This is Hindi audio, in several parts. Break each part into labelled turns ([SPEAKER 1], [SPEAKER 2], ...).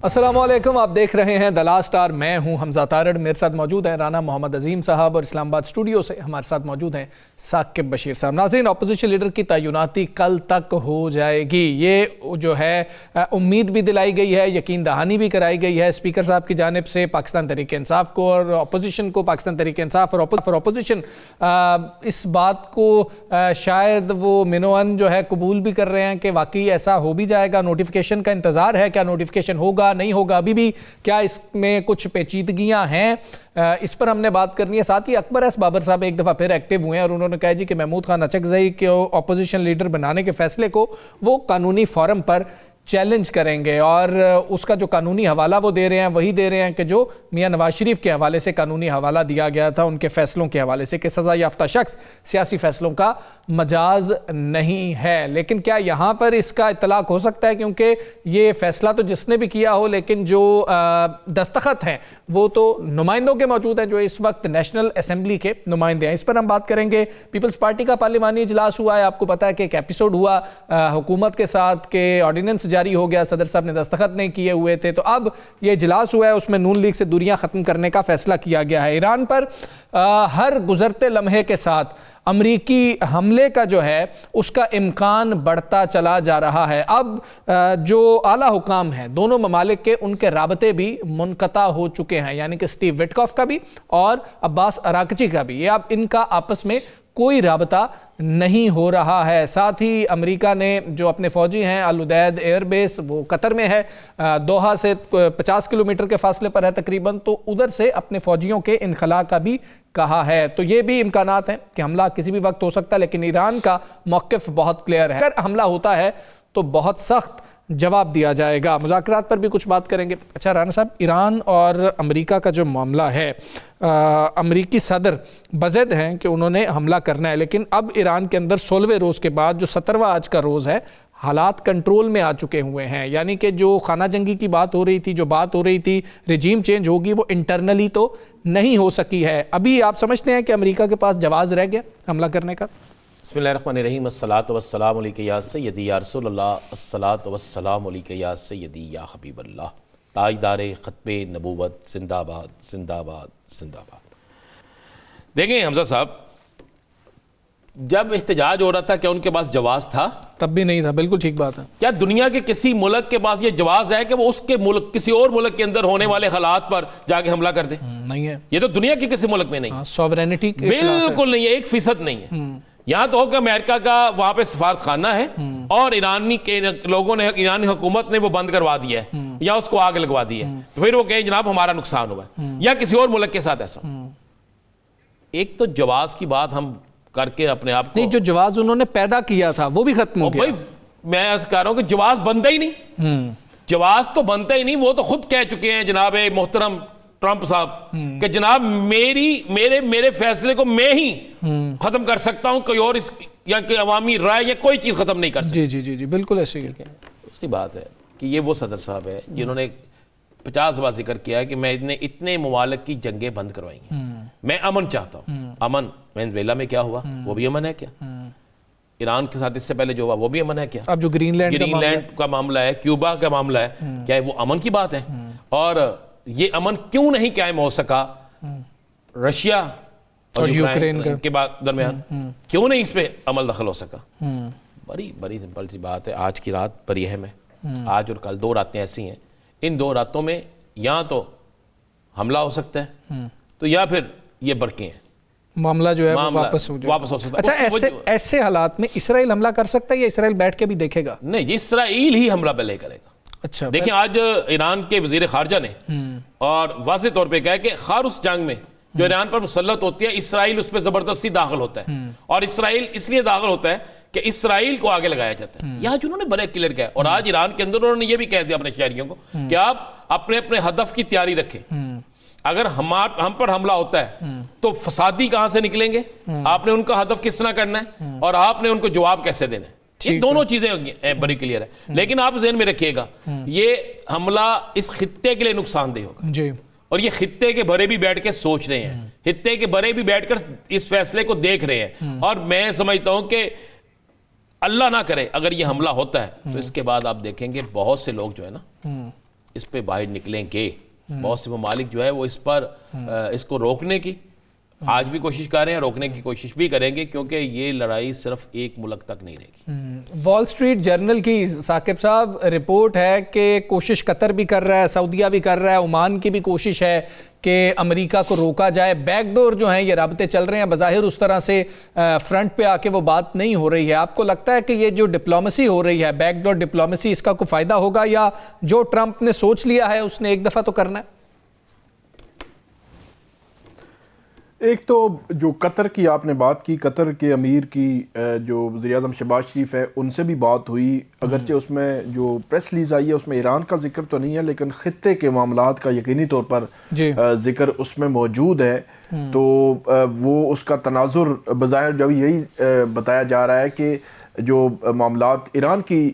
[SPEAKER 1] अस्सलामुअलैकुम, आप देख रहे हैं द लास्ट स्टार। मैं हूं हमजा तारड़। मेरे साथ मौजूद हैं राना मोहम्मद अजीम साहब और इस्लामाबाद स्टूडियो से हमारे साथ मौजूद हैं साकिब बशीर साहब। नाज़रीन, अपोजिशन लीडर की तैनाती कल तक हो जाएगी, ये जो है उम्मीद भी दिलाई गई है, यकीन दहानी भी कराई गई है स्पीकर साहब की जानिब से पाकिस्तान तहरीक इंसाफ को और अपोजिशन को। पाकिस्तान तहरीक इंसाफ और अपोजिशन इस बात को शायद वो मिनोअन जो है कबूल भी कर रहे हैं कि वाकई ऐसा हो भी जाएगा। नोटिफिकेशन का इंतज़ार है, क्या नोटिफिकेशन होगा नहीं होगा, अभी भी क्या इसमें कुछ पेचीदगियां हैं, इस पर हमने बात करनी है। साथ ही अकबर एस बाबर साहब एक दफ़ा फिर एक्टिव हुए हैं और उन्होंने कहा जी कि महमूद खान अचकज़ई के अपोजिशन लीडर बनाने के फैसले को वो कानूनी फोरम पर चैलेंज करेंगे और उसका जो कानूनी हवाला वो दे रहे हैं वही दे रहे हैं कि जो मियां नवाज शरीफ के हवाले से कानूनी हवाला दिया गया था उनके फैसलों के हवाले से कि सज़ा याफ्ता शख्स सियासी फैसलों का मजाज नहीं है। लेकिन क्या यहाँ पर इसका इतलाक हो सकता है, क्योंकि ये फैसला तो जिसने भी किया हो लेकिन जो दस्तखत हैं वो तो नुमाइंदों के मौजूद हैं जो इस वक्त नेशनल असम्बली के नुमाइंदे हैं। इस पर हम बात करेंगे। पीपल्स पार्टी का पार्लिमानी इजलास हुआ है, आपको पता है कि एक एपिसोड हुआ हुकूमत के साथ के ऑर्डिनेंस जारी हो गया, सदर साहब ने दस्तखत नहीं किए हुए थे, तो अब ये इजलास हुआ है, उसमें नून लीग से दूरियां खत्म करने का फैसला किया गया है। ईरान पर हर गुजरते लम्हे के साथ अमरीकी हमले का जो है उसका इम्कान बढ़ता चला जा रहा है। अब जो आला हुकाम हैं दोनों ममालिक के, उनके राबते भी मुनक़ता हो चुके हैं, यानी कि स्टीव विटकॉफ का भी और अब्बास अराकची का भी। ये अब इनका आपस में कोई राबता नहीं हो रहा है। साथ ही अमेरिका ने जो अपने फौजी हैं अल उदैद एयरबेस वो कतर में है, दोहा से 50 किलोमीटर के फासले पर है तकरीबन, तो उधर से अपने फौजियों के इनखला का भी कहा है। तो ये भी इम्कानात हैं कि हमला किसी भी वक्त हो सकता है, लेकिन ईरान का मौक़िफ़ बहुत क्लियर है। अगर हमला होता है तो बहुत सख्त जवाब दिया जाएगा। मुज़ाकरात पर भी कुछ बात करेंगे। अच्छा राना साहब, ईरान और अमेरिका का जो मामला है, अमेरिकी सदर बज़द हैं कि उन्होंने हमला करना है, लेकिन अब ईरान के अंदर 16वें रोज़ के बाद जो 17वां आज का रोज़ है, हालात कंट्रोल में आ चुके हुए हैं। यानी कि जो खाना जंगी की बात हो रही थी, जो बात हो रही थी रिजीम चेंज होगी, वो इंटरनली तो नहीं हो सकी है। अभी आप समझते हैं कि अमेरिका के पास जवाज़ रह गया हमला करने का?
[SPEAKER 2] बिस्मिल्लाहिर्रहमानिर्रहीम, अस्सलातु वस्सलामु अलैका या सय्यदी या रसूलल्लाह, अस्सलातु वस्सलामु अलैका या सय्यदी या हबीबल्लाह, ताजदारे ख़त्मे नबूवत जिंदाबाद जिंदाबाद जिंदाबाद। देखें हमजा साहब, जब एहतजाज हो रहा था क्या उनके पास जवाज़ था?
[SPEAKER 1] तब भी नहीं था। बिल्कुल ठीक बात है।
[SPEAKER 2] क्या दुनिया के किसी मुल्क के पास ये जवाज़ है कि वो उसके मुल्क किसी और मुल्क के अंदर होने वाले हालात पर जाके हमला कर दे? नहीं है। ये तो दुनिया के किसी मुल्क में नहीं,
[SPEAKER 1] सॉवरेनिटी
[SPEAKER 2] बिल्कुल नहीं है, 1% नहीं है। यहाँ तो हो कि अमेरिका का वहां पे सफारत खाना है और ईरानी के लोगों ने, ईरानी हुकूमत ने वो बंद करवा दिया है या उसको आग लगवा दी है, तो फिर वो कहे जनाब हमारा नुकसान हुआ है, या किसी और मुल्क के साथ ऐसा। एक तो जवाज की बात हम करके अपने आप को,
[SPEAKER 1] नहीं, जो जवाज उन्होंने पैदा किया था वो भी खत्म हो गया।
[SPEAKER 2] भाई मैं कह रहा हूं कि जवाज बनता ही नहीं, जवाज तो बनता ही नहीं। वो तो खुद कह चुके हैं जनाब मोहतरम ट्रंप साहब कि जनाब मेरे फैसले को मैं ही खत्म कर सकता हूं, कोई और इस या कोई अवामी राय या कोई चीज खत्म नहीं कर सकती।
[SPEAKER 1] जी जी जी जी बिल्कुल ऐसे ही है।
[SPEAKER 2] उसकी बात है कि ये वो सदर साहब है जिन्होंने 50 बार जिक्र किया है कि मैं इतने ममालिक की जंगें बंद करवाई हैं, मैं अमन चाहता हूँ। अमन वेनेज़ुएला में क्या हुआ वो भी अमन है क्या? ईरान के साथ इससे पहले जो हुआ वो भी अमन है क्या? अब जो ग्रीनलैंड का मामला है, क्यूबा का मामला है, क्या वो अमन की बात है? और ये अमन क्यों नहीं कायम हो सका रशिया और यूक्रेन के बाद दरमियान? क्यों नहीं इस पे अमल दखल हो सका? बड़ी बड़ी सिंपल सी बात है। आज की रात बड़ी अहम है। आज और कल 2 रातें ऐसी हैं, इन 2 रातों में या तो हमला हो सकता है तो या फिर ये बरके हैं, मामला जो है वापस हो सकता है।
[SPEAKER 1] अच्छा, ऐसे हालात में इसराइल हमला कर सकता है या इसराइल बैठ के भी देखेगा?
[SPEAKER 2] नहीं, इसराइल ही हमला पहले करेगा।
[SPEAKER 1] अच्छा,
[SPEAKER 2] देखिए आज ईरान के वजीर खारजा ने और वाज़ेह तौर पे कहा कि खैर उस जंग में जो ईरान पर मुसल्लत होती है, इसराइल उस पर जबरदस्ती दाखिल होता है, और इसराइल इसलिए दाखिल होता है कि इसराइल को आगे लगाया जाता है। यह उन्होंने बड़े क्लियर किया। और आज ईरान के अंदर उन्होंने ये भी कह दिया अपने शहरियों को कि आप अपने अपने हदफ की तैयारी रखें। अगर हम पर हमला होता है तो फसादी कहां से निकलेंगे, आपने उनका हदफ किस तरह करना है और आपने उनको जवाब कैसे देना है। ये दोनों चीजें बड़ी क्लियर है। लेकिन आप ज़हन में रखिएगा, ये हमला इस खित्ते के लिए नुकसानदेह होगा जी। और ये खित्ते के बड़े भी बैठ के सोच रहे हैं, खित्ते के बड़े भी बैठकर इस फैसले को देख रहे हैं। और मैं समझता हूं कि अल्लाह ना करे अगर ये हमला होता है तो इसके बाद आप देखेंगे बहुत से लोग जो है ना इस पे बाहर निकलेंगे। बहुत से ममालिक जो है वो इस पर इसको रोकने की आज भी कोशिश कर रहे हैं, रोकने की कोशिश भी करेंगे, क्योंकि ये लड़ाई सिर्फ एक मुल्क तक नहीं रहेगी।
[SPEAKER 1] वॉल स्ट्रीट जर्नल की साकिब साहब रिपोर्ट है कि कोशिश कतर भी कर रहा है, सऊदीया भी कर रहा है, ओमान की भी कोशिश है कि अमेरिका को रोका जाए। बैकडोर जो हैं ये राबते चल रहे हैं, बज़ाहिर उस तरह से फ्रंट पे आके वो बात नहीं हो रही है। आपको लगता है कि ये जो डिप्लोमेसी हो रही है, बैकडोर डिप्लोमेसी, इसका कोई फ़ायदा होगा, या जो ट्रंप ने सोच लिया है उसने एक दफ़ा तो करना है?
[SPEAKER 3] एक तो जो कतर की आपने बात की, कतर के अमीर की जो वज़ीर-ए-आज़म शहबाज शरीफ है उनसे भी बात हुई, अगरचे उसमें जो प्रेस रिलीज आई है उसमें ईरान का जिक्र तो नहीं है, लेकिन खित्ते के मामलात का यकीनी तौर पर जिक्र उसमें मौजूद है। तो वो उसका तनाजुर बज़ाहिर जब यही बताया जा रहा है कि जो मामलात ईरान की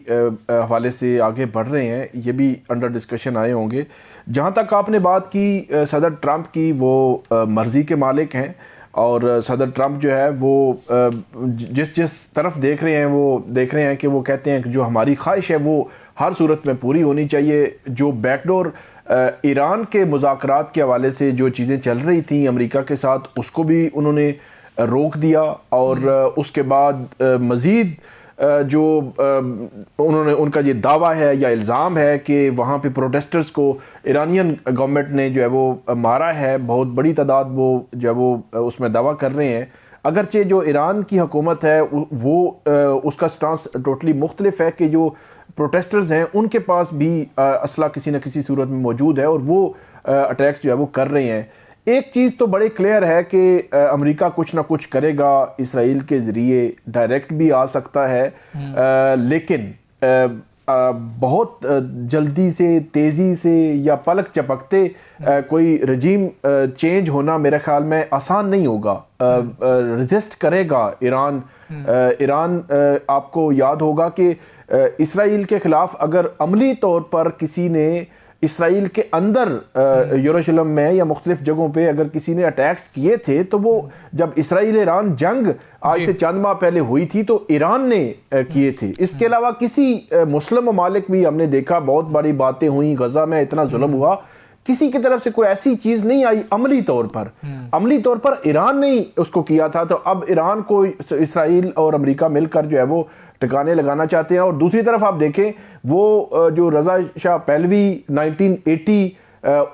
[SPEAKER 3] हवाले से आगे बढ़ रहे हैं ये भी अंडर डिस्कशन आए होंगे। जहाँ तक आपने बात की सदर ट्रंप की, वो मर्ज़ी के मालिक हैं और सदर ट्रंप जो है वो जिस तरफ देख रहे हैं वो देख रहे हैं कि वो कहते हैं कि जो हमारी ख्वाहिश है वो हर सूरत में पूरी होनी चाहिए। जो बैकडोर ईरान के मुज़ाकरात के हवाले से जो चीज़ें चल रही थी अमेरिका के साथ, उसको भी उन्होंने रोक दिया और उसके बाद मज़ीद जो उन्होंने उनका ये दावा है या इल्ज़ाम है कि वहाँ पे प्रोटेस्टर्स को ईरानियन गवर्नमेंट ने जो है वो मारा है, बहुत बड़ी तादाद वो जो है वो उसमें दावा कर रहे हैं। अगरचे जो ईरान की हुकूमत है वो उसका स्टांस टोटली मुख्तलिफ है कि जो प्रोटेस्टर्स हैं उनके पास भी असला किसी न किसी सूरत में मौजूद है और वो अटैक्स जो है वो कर रहे हैं। एक चीज़ तो बड़े क्लियर है कि अमेरिका कुछ ना कुछ करेगा, इसराइल के ज़रिए डायरेक्ट भी आ सकता है, लेकिन बहुत जल्दी से, तेज़ी से या पलक झपकते कोई रजीम चेंज होना मेरे ख्याल में आसान नहीं होगा। रेजिस्ट करेगा ईरान। ईरान आपको याद होगा कि इसराइल के ख़िलाफ़ अगर अमली तौर पर किसी ने इसराइल के अंदर यरूशलेम में या मुख्तलिफ जगहों पे अगर किसी ने अटैक्स किए थे, तो वो जब इसराइल ईरान जंग आज से चंद माह पहले हुई थी तो ईरान ने किए थे। इसके अलावा किसी मुस्लिम ममालिक भी हमने देखा, बहुत बड़ी बातें हुई, गजा में इतना जुल्म हुआ, किसी की तरफ से कोई ऐसी चीज नहीं आई अमली तौर पर। अमली तौर पर ईरान ने उसको किया था। तो अब ईरान को इसराइल और अमेरिका मिलकर जो है वो ठिकाने लगाना चाहते हैं। और दूसरी तरफ आप देखें वो जो रजा शाह पहलवी 1980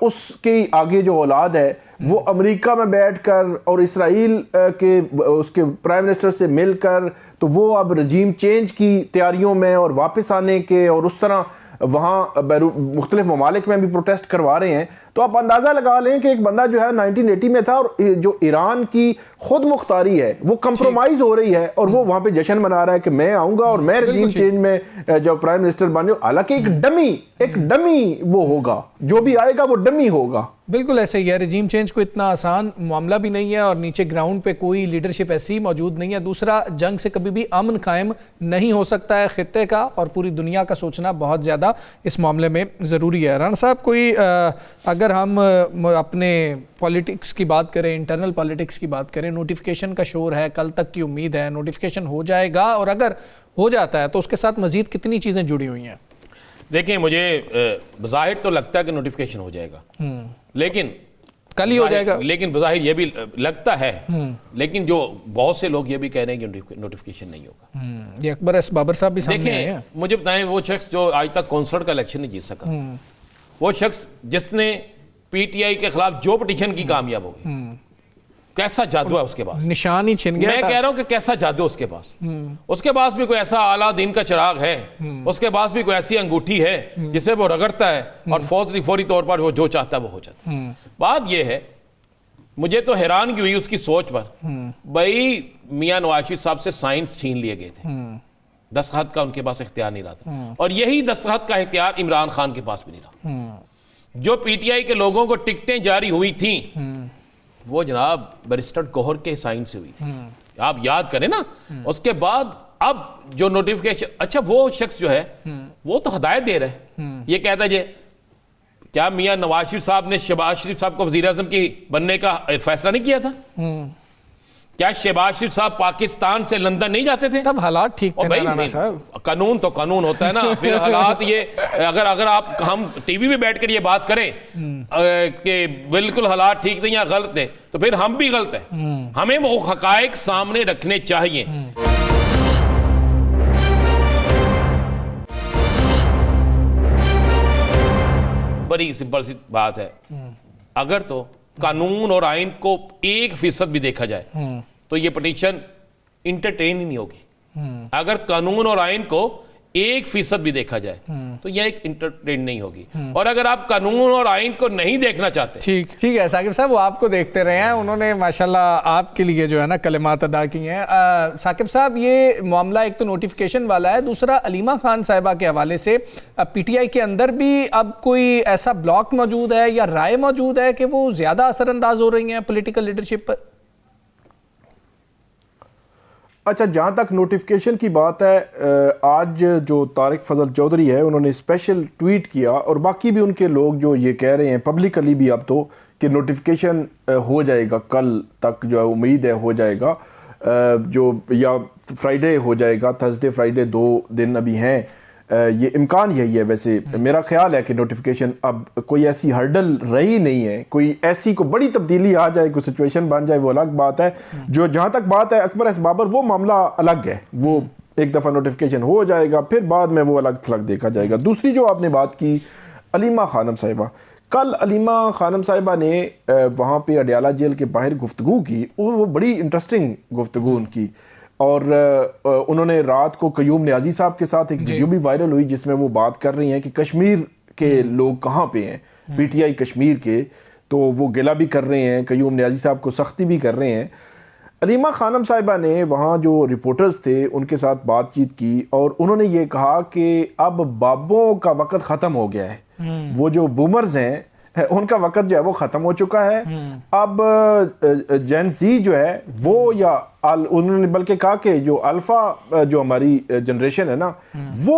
[SPEAKER 3] उसके आगे जो औलाद है वो अमेरिका में बैठकर और इसराइल के उसके प्राइम मिनिस्टर से मिलकर, तो वो अब रजीम चेंज की तैयारियों में और वापस आने के और उस तरह वहाँ मुख्तलिफ ममालिक में भी प्रोटेस्ट करवा रहे हैं। तो आप अंदाज़ा लगा लें कि एक बंदा जो है 1980 में था और जो ईरान की खुद मुख्तारी है वो कंप्रोमाइज हो रही है और वो वहाँ पे जश्न मना रहा है कि मैं आऊँगा और मैं रजीम चेंज में जो प्राइम मिनिस्टर बन जाऊँ। हालांकि एक डमी वो होगा, जो भी आएगा वो डमी होगा।
[SPEAKER 1] बिल्कुल ऐसे ही है। रजीम चेंज को इतना आसान मामला भी नहीं है और नीचे ग्राउंड पे कोई लीडरशिप ऐसी मौजूद नहीं है। दूसरा, जंग से कभी भी अमन कायम नहीं हो सकता है खित्ते का, और पूरी दुनिया का सोचना बहुत ज़्यादा इस मामले में ज़रूरी है। राना साहब, कोई अगर हम अपने पॉलिटिक्स की बात करें, इंटरनल पॉलिटिक्स की बात करें, नोटिफिकेशन का शोर है, कल तक की उम्मीद है नोटिफिकेशन हो जाएगा, और अगर हो जाता है तो उसके साथ मज़ीद कितनी चीज़ें जुड़ी हुई हैं?
[SPEAKER 2] देखिए, मुझे बज़ाहिर तो लगता है कि नोटिफिकेशन हो जाएगा, लेकिन
[SPEAKER 1] कल ही हो जाएगा,
[SPEAKER 2] लेकिन बज़ाहिर ये भी लगता है, लेकिन जो बहुत से लोग ये भी कह रहे हैं कि नोटिफिकेशन नहीं होगा।
[SPEAKER 1] ये अकबर एस बाबर साहब भी सामने आए हैं।
[SPEAKER 2] मुझे बताएं, वो शख्स जो आज तक कौंसलर का इलेक्शन नहीं जीत सका, वो शख्स जिसने पीटीआई के खिलाफ जो पिटीशन की कामयाब हो गई, कैसा जादू है उसके पास,
[SPEAKER 1] निशान ही छिन गया।
[SPEAKER 2] मैं कह रहा हूं कि कैसा जादू उसके पास। उसके पास भी कोई ऐसा अलादीन का चिराग है, उसके पास भी कोई ऐसी अंगूठी है जिसे वो रगड़ता है और फौरी तौर पर वो जो चाहता है वो हो जाता है। बात ये है, मुझे तो हैरानगी हुई उसकी सोच पर। भाई, मियां नवाज शरीफ साहब से साइन छीन लिए गए थे, दस्तखत का उनके पास इख्तियार नहीं रहा था, और यही दस्तखत का इख्तियार इमरान खान के पास भी नहीं रहा। जो पीटीआई के लोगों को टिकटें जारी हुई थी वो जनाब बैरिस्टर गौहर के साइन से हुई थी, आप याद करें ना। उसके बाद अब जो नोटिफिकेशन, अच्छा वो शख्स जो है वो तो हदायत दे रहे हैं, ये कहता है जे क्या मियां नवाज शरीफ साहब ने शहबाज शरीफ साहब को वजीर आज़म की बनने का फैसला नहीं किया था? क्या शहबाज शरीफ साहब पाकिस्तान से लंदन नहीं जाते थे?
[SPEAKER 1] तब हालात ठीक थे
[SPEAKER 2] और भाई
[SPEAKER 1] ना राणा
[SPEAKER 2] नहीं,
[SPEAKER 1] साहब।
[SPEAKER 2] कानून तो कानून होता है ना। फिर हालात ये अगर आप हम टीवी पे बैठकर ये बात करें कि बिल्कुल हालात ठीक थे या गलत थे, तो फिर हम भी गलत हैं। हमें वो हकायक सामने रखने चाहिए। बड़ी सिंपल सी बात है, अगर तो कानून और आइन को 1% भी देखा जाए तो ये पिटीशन इंटरटेन ही नहीं होगी। अगर कानून और आइन को 1% भी देखा जाए तो यह एक इंटरटेन नहीं होगी। और अगर आप कानून और आइन को नहीं देखना चाहते,
[SPEAKER 1] ठीक है साकिब साहब, वो आपको देखते रहे हैं, उन्होंने माशाल्लाह आपके लिए जो है ना कलिमात अदा की हैं। साकिब साहब, ये मामला एक तो नोटिफिकेशन वाला है, दूसरा अलीमा खान साहिबा के हवाले से पीटीआई के अंदर भी अब कोई ऐसा ब्लॉक मौजूद है या राय मौजूद है कि वो ज्यादा असरअंदाज हो रही हैं पॉलिटिकल लीडरशिप पर?
[SPEAKER 3] अच्छा, जहाँ तक नोटिफिकेशन की बात है, आज जो तारिक फजल चौधरी है उन्होंने स्पेशल ट्वीट किया, और बाकी भी उनके लोग जो ये कह रहे हैं पब्लिकली भी अब तो कि नोटिफिकेशन हो जाएगा कल तक, जो है उम्मीद है हो जाएगा, जो या फ्राइडे हो जाएगा, थर्सडे फ्राइडे 2 दिन अभी हैं। ये इम्कान यही है। वैसे मेरा ख्याल है कि नोटिफिकेशन अब कोई ऐसी हर्डल रही नहीं है, कोई ऐसी को बड़ी तब्दीली आ जाए, कोई सिचुएशन बन जाए, वो अलग बात है। जो जहाँ तक बात है अकबर एस बाबर, वो मामला अलग है, वो एक दफ़ा नोटिफिकेशन हो जाएगा, फिर बाद में वो अलग थलग देखा जाएगा। दूसरी जो आपने बात की अलीमा खानम साहिबा, कल अलीमा खानम साहिबा ने वहाँ पे अडयाला जेल के बाहर गुफ्तगू की, वो बड़ी इंटरेस्टिंग गुफ्तगू उनकी, और उन्होंने रात को कयूम न्याजी साहब के साथ एक वीडियो भी वायरल हुई जिसमें वो बात कर रही हैं कि कश्मीर के लोग कहाँ पे हैं, पीटीआई कश्मीर के, तो वो गिला भी कर रहे हैं, कयूम न्याजी साहब को सख्ती भी कर रहे हैं। अलीमा खानम साहिबा ने वहाँ जो रिपोर्टर्स थे उनके साथ बातचीत की, और उन्होंने ये कहा कि अब बाबों का वक़्त ख़त्म हो गया है, वो जो बूमर्स हैं उनका वक़्त जो है वो ख़त्म हो चुका है। अब जेन ज़ी जो है वो, या उन्होंने बल्कि कहा कि जो अल्फ़ा जो हमारी जनरेशन है ना, वो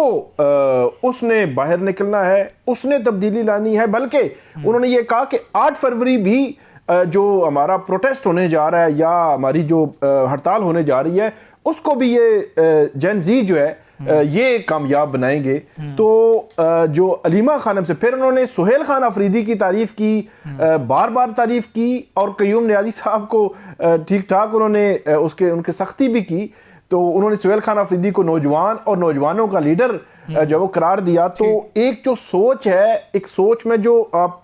[SPEAKER 3] उसने बाहर निकलना है, उसने तब्दीली लानी है। बल्कि उन्होंने ये कहा कि 8 फरवरी भी जो हमारा प्रोटेस्ट होने जा रहा है या हमारी जो हड़ताल होने जा रही है, उसको भी ये जेन ज़ी जो है ये कामयाब बनाएंगे। तो जो अलीमा खानम से फिर उन्होंने सुहेल खान अफरीदी की तारीफ की, बार बार तारीफ की, और कयूम न्याजी साहब को ठीक ठाक उन्होंने उनके सख्ती भी की। तो उन्होंने सुहेल खान अफरीदी को नौजवान और नौजवानों का लीडर जो वो करार दिया। तो एक जो सोच है, एक सोच में जो आप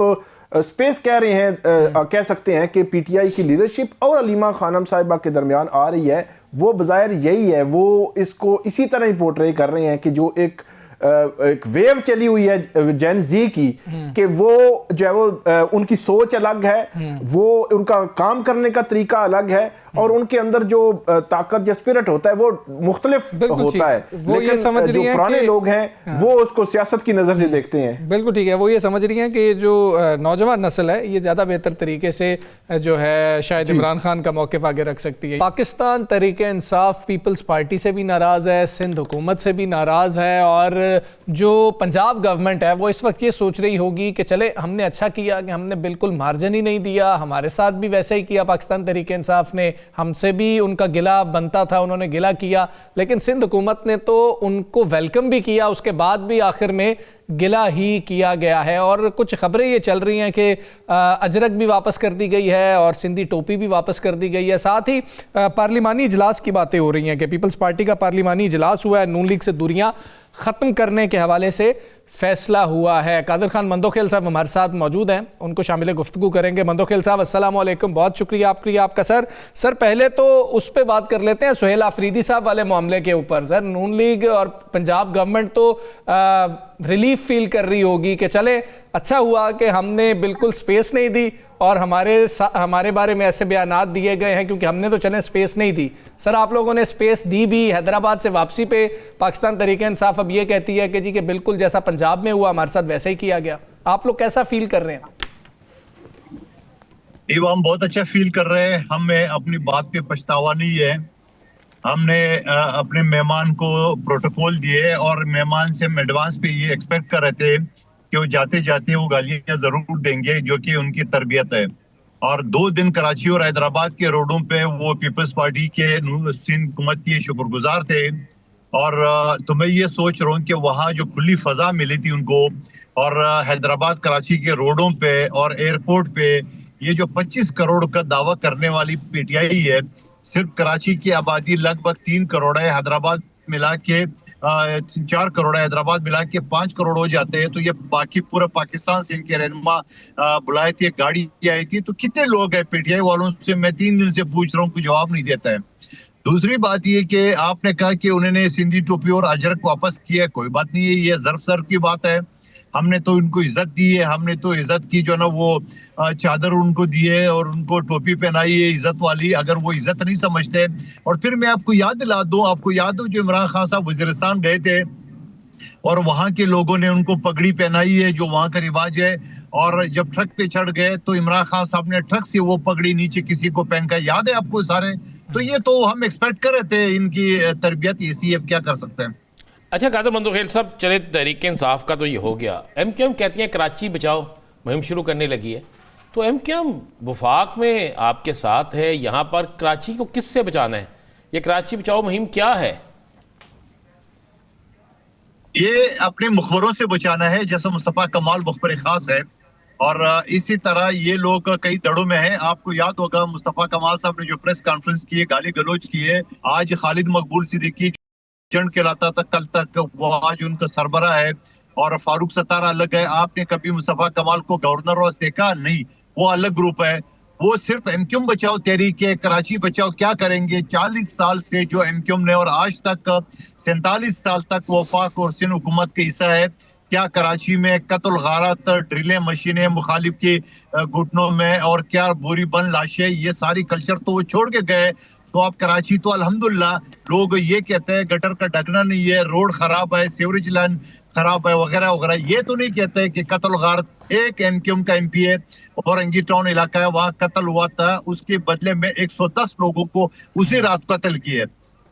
[SPEAKER 3] स्पेस कह रहे हैं, कह सकते हैं कि पीटीआई की लीडरशिप और अलीमा खानम साहिबा के दरमियान आ रही है, वो बज़ाहिर यही है। वो इसको इसी तरह ही पोर्ट्रे कर रहे हैं कि जो एक वेव चली हुई है जेन ज़ी की, कि वो जो है वो उनकी सोच अलग है, वो उनका काम करने का तरीका अलग है, और उनके अंदर जो ताकत या स्पिरिट होता है वो मुख्तलिफ होता है।
[SPEAKER 1] वो ये समझ रही हैं,
[SPEAKER 3] पुराने लोग हैं वो उसको सियासत की नज़र से देखते हैं।
[SPEAKER 1] बिल्कुल ठीक है, वो ये समझ रही हैं कि जो नौजवान नस्ल है ये ज़्यादा बेहतर तरीके से जो है शायद इमरान खान का मौक़िफ़ आगे रख सकती है। पाकिस्तान तहरीक इंसाफ पीपल्स पार्टी से भी नाराज़ है, सिंध हुकूमत से भी नाराज़ है, और जो पंजाब गवर्नमेंट है वो इस वक्त ये सोच रही होगी कि चले हमने अच्छा किया कि हमने बिल्कुल मार्जिन ही नहीं दिया, हमारे साथ भी वैसे ही किया पाकिस्तान तहरीक इंसाफ ने, हमसे भी उनका गिला बनता था, उन्होंने गिला किया, लेकिन सिंध हुकूमत ने तो उनको वेलकम भी किया, उसके बाद भी आखिर में गिला ही किया गया है। और कुछ खबरें ये चल रही हैं कि अजरक भी वापस कर दी गई है और सिंधी टोपी भी वापस कर दी गई है। साथ ही पार्लिमानी इजलास की बातें हो रही हैं कि पीपल्स पार्टी का पार्लिमानी इजलास हुआ है, नून लीग से दूरियां ख़त्म करने के हवाले से फैसला हुआ है। कादर खान मंदोखेल साहब हमारे साथ मौजूद हैं, उनको शामिल गुफ्तगू करेंगे। मंदोखेल साहब अस्सलाम वालेकुम, बहुत शुक्रिया आपका। सर पहले तो उस पर बात कर लेते हैं सुहेल आफरीदी साहब वाले मामले के ऊपर। सर नून लीग और पंजाब गवर्नमेंट तो रिलीफ फील कर रही होगी कि चले अच्छा हुआ कि हमने बिल्कुल स्पेस नहीं दी और हमारे बारे में ऐसे बयानात दिए गए हैं क्योंकि हमने तो चले स्पेस नहीं दी। सर आप लोगों ने स्पेस दी भी। हैदराबाद से वापसी पे पाकिस्तान तहरीक इंसाफ अब ये कहती है कि जी कि बिल्कुल जैसा पंजाब में हुआ हमारे साथ वैसे ही किया गया। आप लोग कैसा फील कर रहे हैं?
[SPEAKER 4] हम बहुत अच्छा फील कर रहे हैं। हमें अपनी बात पे पछतावा नहीं है। हमने अपने मेहमान को प्रोटोकॉल दिए और मेहमान से हम एडवांस पे ये एक्सपेक्ट कर रहे थे कि वो जाते जाते वो गालियां जरूर देंगे, जो कि उनकी तरबियत है। और 2 दिन कराची और हैदराबाद के रोडों पे वो पीपल्स पार्टी के सिंध हुकूमत के शुक्रगुजार थे। और तो मैं ये सोच रहा हूँ कि वहाँ जो खुली फजा मिली थी उनको, और हैदराबाद कराची के रोडों पे और एयरपोर्ट पे ये जो 25 करोड़ का दावा करने वाली पीटीआई है, सिर्फ कराची की आबादी लगभग 3 करोड़ है, हैदराबाद मिला के 4 करोड़ है, हैदराबाद मिला के 5 करोड़ हो जाते हैं। तो ये बाकी पूरा पाकिस्तान से इनके रहनुमा बुलाए थे, गाड़ी आई थी। तो कितने लोग हैं पीटीआई वालों से? मैं 3 दिन से पूछ रहा हूँ, कोई जवाब नहीं देता है। दूसरी बात ये कि आपने कहा कि उन्होंने सिंधी टोपी और अजरक वापस किया, कोई बात नहीं है, ये ज़र्फ की बात है। हमने तो इनको इज्जत दी है, हमने तो इज्जत की, जो ना वो चादर उनको दी है और उनको टोपी पहनाई है इज्जत वाली। अगर वो इज्जत नहीं समझते, और फिर मैं आपको याद दिला दूं, आपको याद हो जो इमरान खान साहब वजीरिस्तान गए थे और वहां के लोगों ने उनको पगड़ी पहनाई है, जो वहां का रिवाज है, और जब ट्रक पे चढ़ गए तो इमरान खान साहब ने ट्रक से वो पगड़ी नीचे किसी को पहन कर, याद है आपको सारे? तो ये तो हम एक्सपेक्ट कर रहे थे, इनकी तरबियत ऐसी है, अब क्या कर सकते हैं।
[SPEAKER 2] अच्छा कादर मंदोखेल साहब, चले तहरीक इंसाफ का तो ये हो गया। एमक्यूएम कहती है कराची बचाओ मुहिम शुरू करने लगी है, तो एमक्यूएम वफाक में आपके साथ है, यहाँ पर कराची को किससे बचाना है? ये कराची बचाओ मुहिम क्या है?
[SPEAKER 4] ये अपने मुखबरों से बचाना है, जैसे मुस्तफ़ा कमाल मुखबर खास है, और इसी तरह ये लोग कई दड़ों में हैं। आपको याद होगा मुस्तफ़ा कमाल साहब ने जो प्रेस कॉन्फ्रेंस की है, गाली गलौज की है। आज खालिद मकबूल सिद्दीकी चंड कहलाता था कल तक, वो आज उनका सरबरा है, और फारूक सत्तार अलग है। आपने कभी मुस्तफ़ा कमाल को गवर्नर हाउस देखा? नहीं, वो अलग ग्रुप है। वो सिर्फ एमक्यूएम बचाओ तहरीक है, कराची बचाओ क्या करेंगे? 40 साल से जो एमक्यूएम ने, और आज तक 47 साल तक वफाक और सिंध हुकूमत का हिस्सा है, क्या कराची में कत्ल गारत, ड्रिलें मशीनें मुखालिफ की घुटनों में, और क्या बोरी बंद लाशें, ये सारी कल्चर तो वो छोड़ के गए। तो आप कराची तो अल्हम्दुलिल्लाह, लोग ये कहते हैं गटर का ढकना नहीं है, रोड खराब है, सीवरेज लाइन खराब है, वगैरह वगैरह। ये तो नहीं कहते कि कत्ल गारत एक एमक्यूएम का एमपी है और अंगी टाउन इलाका है, वहां कत्ल हुआ था, उसके बदले में 110 लोगों को उसी रात कत्ल किए।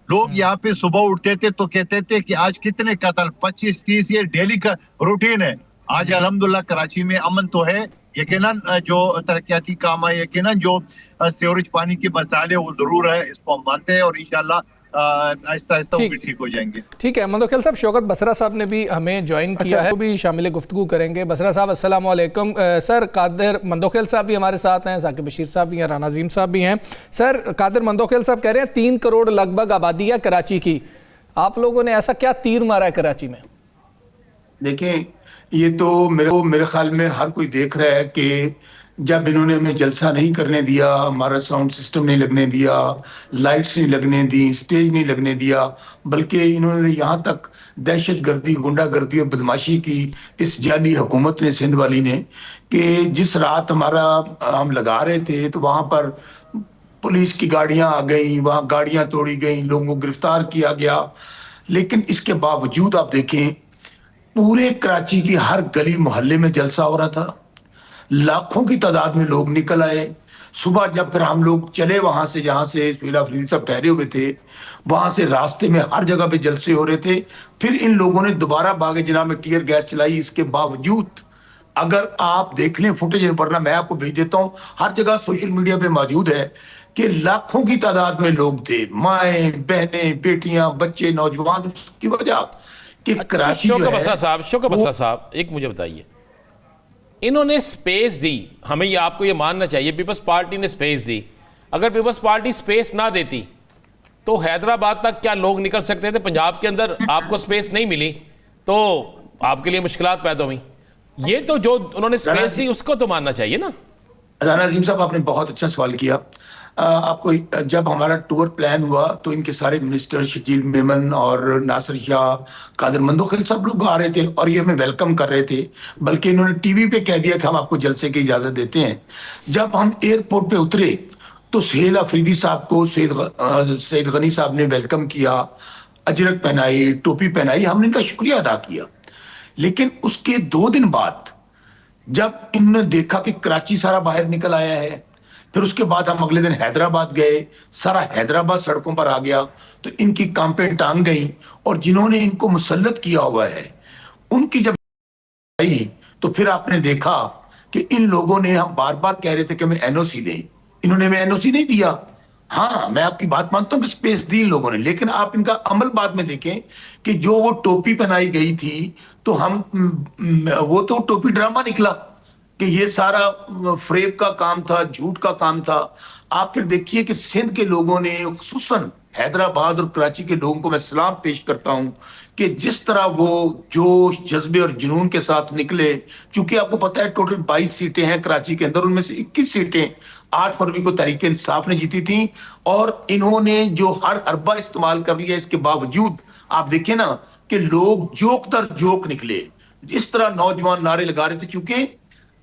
[SPEAKER 4] लोग यहाँ पे सुबह उठते थे तो कहते थे कि आज कितने कत्ल, 25-30, ये डेली का रूटीन है। आज अल्हम्दुलिल्लाह कराची में अमन तो है, यकीनन जो तरक्याती काम है, यकीनन जो सीवरेज पानी के मसाले वो जरूर है, इसको हम मानते हैं, और इंशाल्लाह आहिस्ता आहिस्ता वो भी ठीक हो जाएंगे।
[SPEAKER 1] ठीक है मंदोखेल साहब, शौकत बसरा साहब ने भी हमें ज्वाइन किया है, वो भी शामिल गुफ्तगू करेंगे। बसरा साहब अस्सलाम वालेकुम। सर कादिर मंदोखेल साहब भी हमारे साथ हैं, साकिब बशीर साहब भी हैं, राना अजीम साहब भी हैं। सर कादिर मंदोखेल साहब कह रहे हैं 3 करोड़ लगभग आबादी है कराची की, आप लोगों ने ऐसा क्या तीर मारा है कराची में?
[SPEAKER 5] देखें, ये तो मेरे ख्याल में हर कोई देख रहा है कि जब इन्होंने हमें जलसा नहीं करने दिया, हमारा साउंड सिस्टम नहीं लगने दिया, लाइट्स नहीं लगने दी, स्टेज नहीं लगने दिया, बल्कि इन्होंने यहाँ तक दहशत गर्दी, गुंडागर्दी और बदमाशी की इस जाली हुकूमत ने, सिंध वाली ने, कि जिस रात हम लगा रहे थे तो वहाँ पर पुलिस की गाड़ियाँ आ गई, वहाँ गाड़ियाँ तोड़ी गई, लोगों को गिरफ्तार किया गया। लेकिन इसके बावजूद आप देखें, पूरे कराची की हर गली मोहल्ले में जलसा हो रहा था, लाखों की तादाद में लोग निकल आए। सुबह जब फिर हम लोग चले वहां से, जहां से सुहेल अफरीदी सब ठहरे हुए थे, वहां से रास्ते में हर जगह पे जलसे हो रहे थे। फिर इन लोगों ने दोबारा बागे जनाब में टीयर गैस चलाई। इसके बावजूद अगर आप देख लें फुटेज, वरना मैं आपको भेज देता हूं, हर जगह सोशल मीडिया पे मौजूद है कि लाखों की तादाद में लोग थे, माएँ, बहनें, बेटियां, बच्चे, नौजवान। उसकी वजह कि कराची जो है,
[SPEAKER 2] शौकत साहब एक मुझे बताइए, इन्होंने स्पेस दी हमें, ये आपको ये मानना चाहिए, पीपल्स पार्टी ने स्पेस दी। अगर पीपल्स पार्टी स्पेस ना देती तो हैदराबाद तक क्या लोग निकल सकते थे? पंजाब के अंदर आपको स्पेस नहीं मिली तो आपके लिए मुश्किलात पैदा हुई। ये तो जो उन्होंने स्पेस दी उसको तो मानना चाहिए ना।
[SPEAKER 5] राना अजीम साहब, आपने बहुत अच्छा सवाल किया। आपको जब हमारा टूर प्लान हुआ तो इनके सारे मिनिस्टर शकील मेमन और नासिर शाह, कादिर मंदोखेल सब लोग आ रहे थे और ये हमें वेलकम कर रहे थे, बल्कि इन्होंने टीवी पे कह दिया कि हम आपको जलसे की इजाजत देते हैं। जब हम एयरपोर्ट पे उतरे तो सुहेल अफरीदी साहब को सैयद गनी साहब ने वेलकम किया, अजरक पहनाई, टोपी पहनाई, हमने इनका शुक्रिया अदा किया। लेकिन उसके 2 दिन बाद जब इन्होंने देखा कि कराची सारा बाहर निकल आया है, फिर उसके बाद हम अगले दिन हैदराबाद गए, सारा हैदराबाद सड़कों पर आ गया, तो इनकी कांपें टांग गई और जिन्होंने इनको मुसल्लत किया हुआ है उनकी जब आई तो फिर आपने देखा कि इन लोगों ने, हम बार बार कह रहे थे कि हमें एनओसी दें, इन्होंने हमें एनओसी नहीं दिया। हाँ, मैं आपकी बात मानता हूं कि स्पेस दी इन लोगों ने, लेकिन आप इनका अमल बाद में देखें कि जो वो टोपी पहनाई गई थी, तो हम वो तो टोपी ड्रामा निकला कि ये सारा फ्रेब का काम था, झूठ का काम था। आप फिर देखिए कि सिंध के लोगों ने, खुसूसन हैदराबाद और कराची के लोगों को मैं सलाम पेश करता हूं कि जिस तरह वो जोश, जज्बे और जुनून के साथ निकले। क्योंकि आपको पता है टोटल 22 सीटें हैं कराची के अंदर, उनमें से 21 सीटें 8 फरवरी को तहरीक इंसाफ ने जीती थी, और इन्होंने जो हर हरबा इस्तेमाल कर लिया, इसके बावजूद आप देखें ना कि लोग जोक दर जोक निकले, इस तरह नौजवान नारे लगा रहे थे। चूंकि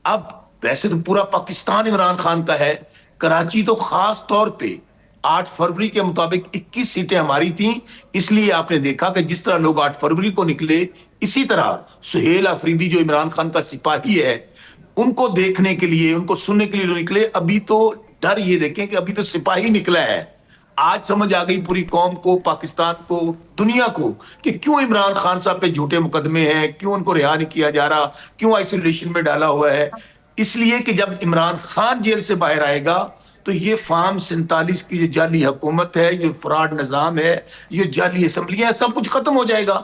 [SPEAKER 5] अब वैसे तो पूरा पाकिस्तान इमरान खान का है, कराची तो खास तौर पे 8 फरवरी के मुताबिक 21 सीटें हमारी थीं, इसलिए आपने देखा कि जिस तरह लोग 8 फरवरी को निकले, इसी तरह सुहेल अफरीदी जो इमरान खान का सिपाही है, उनको देखने के लिए, उनको सुनने के लिए लोग निकले। अभी तो डर ये देखें कि अभी तो सिपाही निकला है। आज समझ आ गई पूरी कौम को, पाकिस्तान को, दुनिया को कि क्यों इमरान खान साहब पे झूठे मुकदमे हैं, क्यों उनको रिहा नहीं किया जा रहा, क्यों आइसोलेशन में डाला हुआ है। इसलिए कि जब इमरान खान जेल से बाहर आएगा तो ये फार्म 47 की जो जाली हुकूमत है, ये फ्रॉड निजाम है, ये जाली असम्बलियां, सब कुछ खत्म हो जाएगा।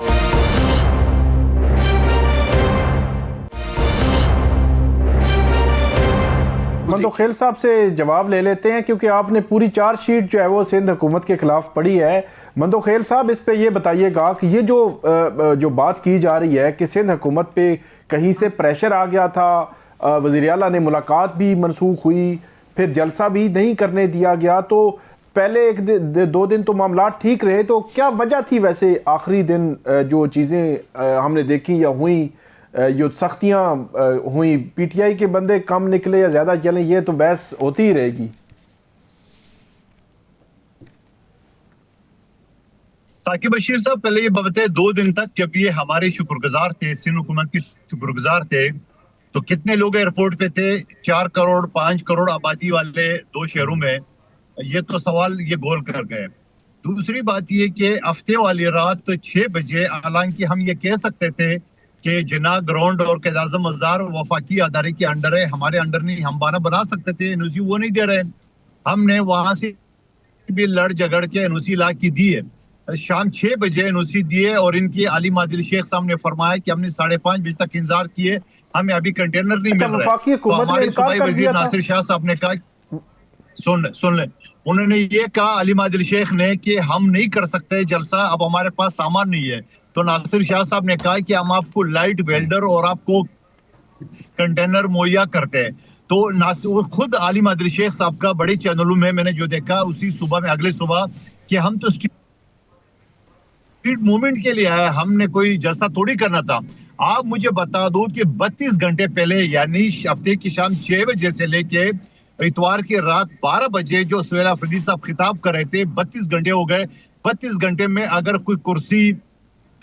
[SPEAKER 3] मंदोखेल साहब से जवाब ले लेते हैं, क्योंकि आपने पूरी चार्जशीट जो है वो सिंध हुकूमत के खिलाफ पढ़ी है। मंदोखेल साहब, इस पे ये बताइएगा कि ये जो बात की जा रही है कि सिंध हुकूमत पे कहीं से प्रेशर आ गया था, वज़ीर आला ने मुलाकात भी मनसूख हुई, फिर जलसा भी नहीं करने दिया गया, तो पहले 1-2 दिन तो मामला ठीक रहे, तो क्या वजह थी वैसे आखिरी दिन जो चीज़ें हमने देखी या हुई, जो सख्तियां हुई, पीटीआई के बंदे कम निकले या ज्यादा चले, ये तो बहस होती ही रहेगी।
[SPEAKER 4] साकिब बशीर साहब, पहले ये बताए 2 दिन तक जब ये हमारे शुक्रगुजार थे, सिंध हुकूमत की शुक्रगुजार थे, तो कितने लोग एयरपोर्ट पे थे? 4 करोड़ 5 करोड़ आबादी वाले 2 शहरों में, ये तो सवाल ये गोल कर गए। दूसरी बात ये कि हफ्ते वाली रात 6 बजे, हालांकि हम ये कह सकते थे कि जिना ग्राउंड और कैद आज़म मज़ार वफाकी अदारे के अंडर है, हमारे अंडर नहीं, हम बना सकते थे, एनओसी वो नहीं दे रहे। हमने वहां से भी लड़ झगड़ के एनओसी ला की दी है। शाम 6 बजे एनओसी दिए, और इनकी आलिम आदिल शेख साहब ने फरमाया कि हमने 5:30 बजे तक इंतजार किए, हमें अभी कंटेनर नहीं मिल रहा है। तो हमारे सूबाई वजीर नासिर शाह साहब ने कहा, सुन ले, उन्होंने ये कहा आलिम आदिल शेख ने कि हम नहीं कर सकते जलसा, अब हमारे पास सामान नहीं है। तो नासिर शाह साहब ने कहा कि हम आपको लाइट वेल्डर और आपको कंटेनर मुहैया करते हैं। तो खुद आलिम आदिल शेख साहब का बड़े चैनलों में मैंने जो देखा उसी सुबह में, अगले सुबह, कि हम तो स्ट्रीट मूवमेंट के लिए आए, हमने कोई जलसा थोड़ी करना था। आप मुझे बता दो कि 32 घंटे पहले, यानी हफ्ते की शाम 6 बजे से लेके इतवार की रात 12 बजे जो सुहेल अफरीदी साहब खिताब कर रहे थे, 32 घंटे हो गए। 32 घंटे में अगर कोई कुर्सी,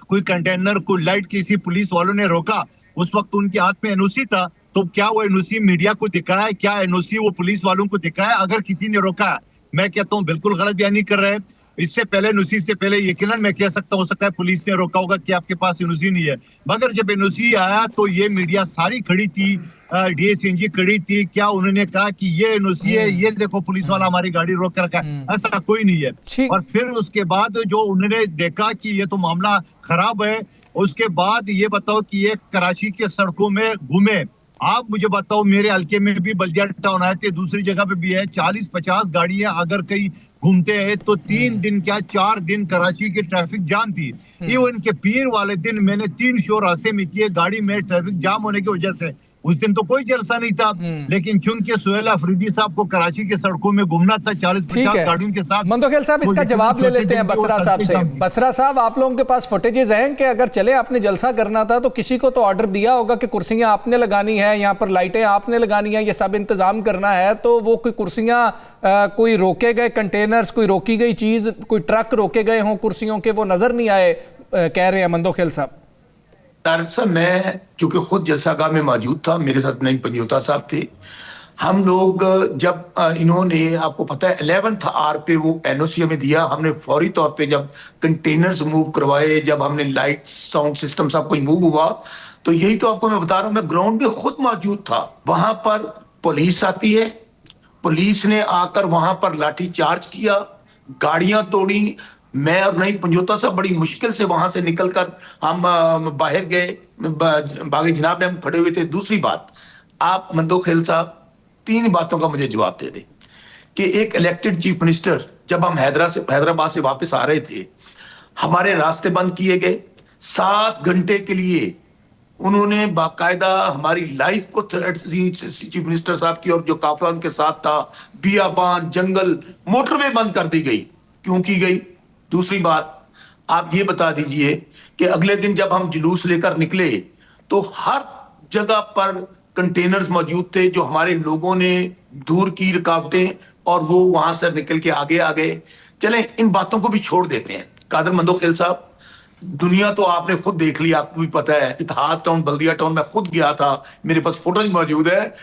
[SPEAKER 4] कोई कंटेनर, कोई लाइट किसी पुलिस वालों ने रोका, उस वक्त उनके हाथ में एनओसी था, तो क्या वो एनओसी मीडिया को दिखाया? क्या एनओसी वो पुलिस वालों को दिखाया? अगर किसी ने रोका, मैं कहता हूँ बिल्कुल गलत बयानी कर रहे हैं। इससे पहले एनओसी से पहले यकीनन मैं कह सकता हूं, हो सकता है पुलिस ने रोका होगा कि आपके पास एनओसी नहीं है, मगर जब एनओसी आया तो ये मीडिया सारी खड़ी थी, डीएसएनजी खड़ी थी। क्या उन्होंने कहा कि ये एनओसी है, ये देखो पुलिस वाला हमारी गाड़ी रोक कर रखा है? ऐसा कोई नहीं है। और फिर उसके बाद जो उन्होंने देखा कि ये तो मामला खराब है, उसके बाद ये बताओ कि ये कराची के सड़कों में घूमे। आप मुझे बताओ, मेरे हल्के में भी बल्दिया टाउन आए थे, दूसरी जगह पे भी है, 40-50 गाड़ियां अगर कहीं घूमते हैं तो 3 दिन क्या 4 दिन कराची की ट्रैफिक जाम थी। इवन के पीर वाले दिन मैंने 3 शो रास्ते में किए गाड़ी में, ट्रैफिक जाम होने की वजह से। उस दिन तो कोई जलसा नहीं था, लेकिन चूंकि सुहेल अफरीदी साहब को कराची के सड़कों में घूमना था 40-50 गाड़ियों के साथ।
[SPEAKER 1] मंदोखेल साहब, इसका जवाब ले लेते हैं बसरा साहब से। बसरा साहब, आप लोगों के पास फुटेजेस हैं कि अगर चले आपने जलसा करना था तो किसी को तो ऑर्डर दिया होगा कि कुर्सियां आपने लगानी है, यहाँ पर लाइटें आपने लगानी है, ये सब इंतजाम करना है, तो वो कोई कुर्सियां, कोई रोके गए कंटेनर्स, कोई रोकी गई चीज, कोई ट्रक रोके गए हों कुर्सियों के, वो नजर नहीं आए, कह रहे हैं मंदोखेल साहब।
[SPEAKER 5] दरअसल मैं चूंकि खुद जलसागाह में मौजूद था, मेरे साथ नहीं पंजोता साहब थे, हम लोग जब इन्होंने, आपको पता है 11th आवर पे वो एनओसी हमें दिया, हमने फौरी तौर पे जब कंटेनर्स मूव करवाए, जब हमने लाइट साउंड सिस्टम सब कुछ मूव हुआ, तो यही तो आपको मैं बता रहा हूँ, मैं ग्राउंड में खुद मौजूद था। वहां पर पुलिस आती है, पुलिस ने आकर वहां पर लाठी चार्ज किया, गाड़ियां तोड़ी। मैं और नहीं पंजोता साहब बड़ी मुश्किल से वहां से निकलकर हम बाहर गए, बागे जनाब में हम खड़े हुए थे। दूसरी बात, आप मंदोखेल साहब 3 बातों का मुझे जवाब दे दें कि एक इलेक्टेड चीफ मिनिस्टर, जब हम हैदराबाद से वापस आ रहे थे, हमारे रास्ते बंद किए गए। 7 घंटे के लिए उन्होंने बाकायदा हमारी लाइफ को थ्रेट दी चीफ मिनिस्टर साहब की, और जो काफिला उनके साथ था, बियाबान, जंगल, मोटरवे बंद कर दी गई। क्यों की गई? दूसरी बात, आप ये बता दीजिए कि अगले दिन जब हम जुलूस लेकर निकले तो हर जगह पर कंटेनर्स मौजूद थे, जो हमारे लोगों ने दूर की रुकावटें, और वो वहां से निकल के आगे आ गए। चलें, इन बातों को भी छोड़ देते हैं। कादर मंदोखेल साहब, दुनिया तो आपने खुद देख ली, आपको भी पता है, इत्तेहाद टाउन, बल्दिया टाउन में खुद गया था, मेरे पास फुटेज मौजूद है।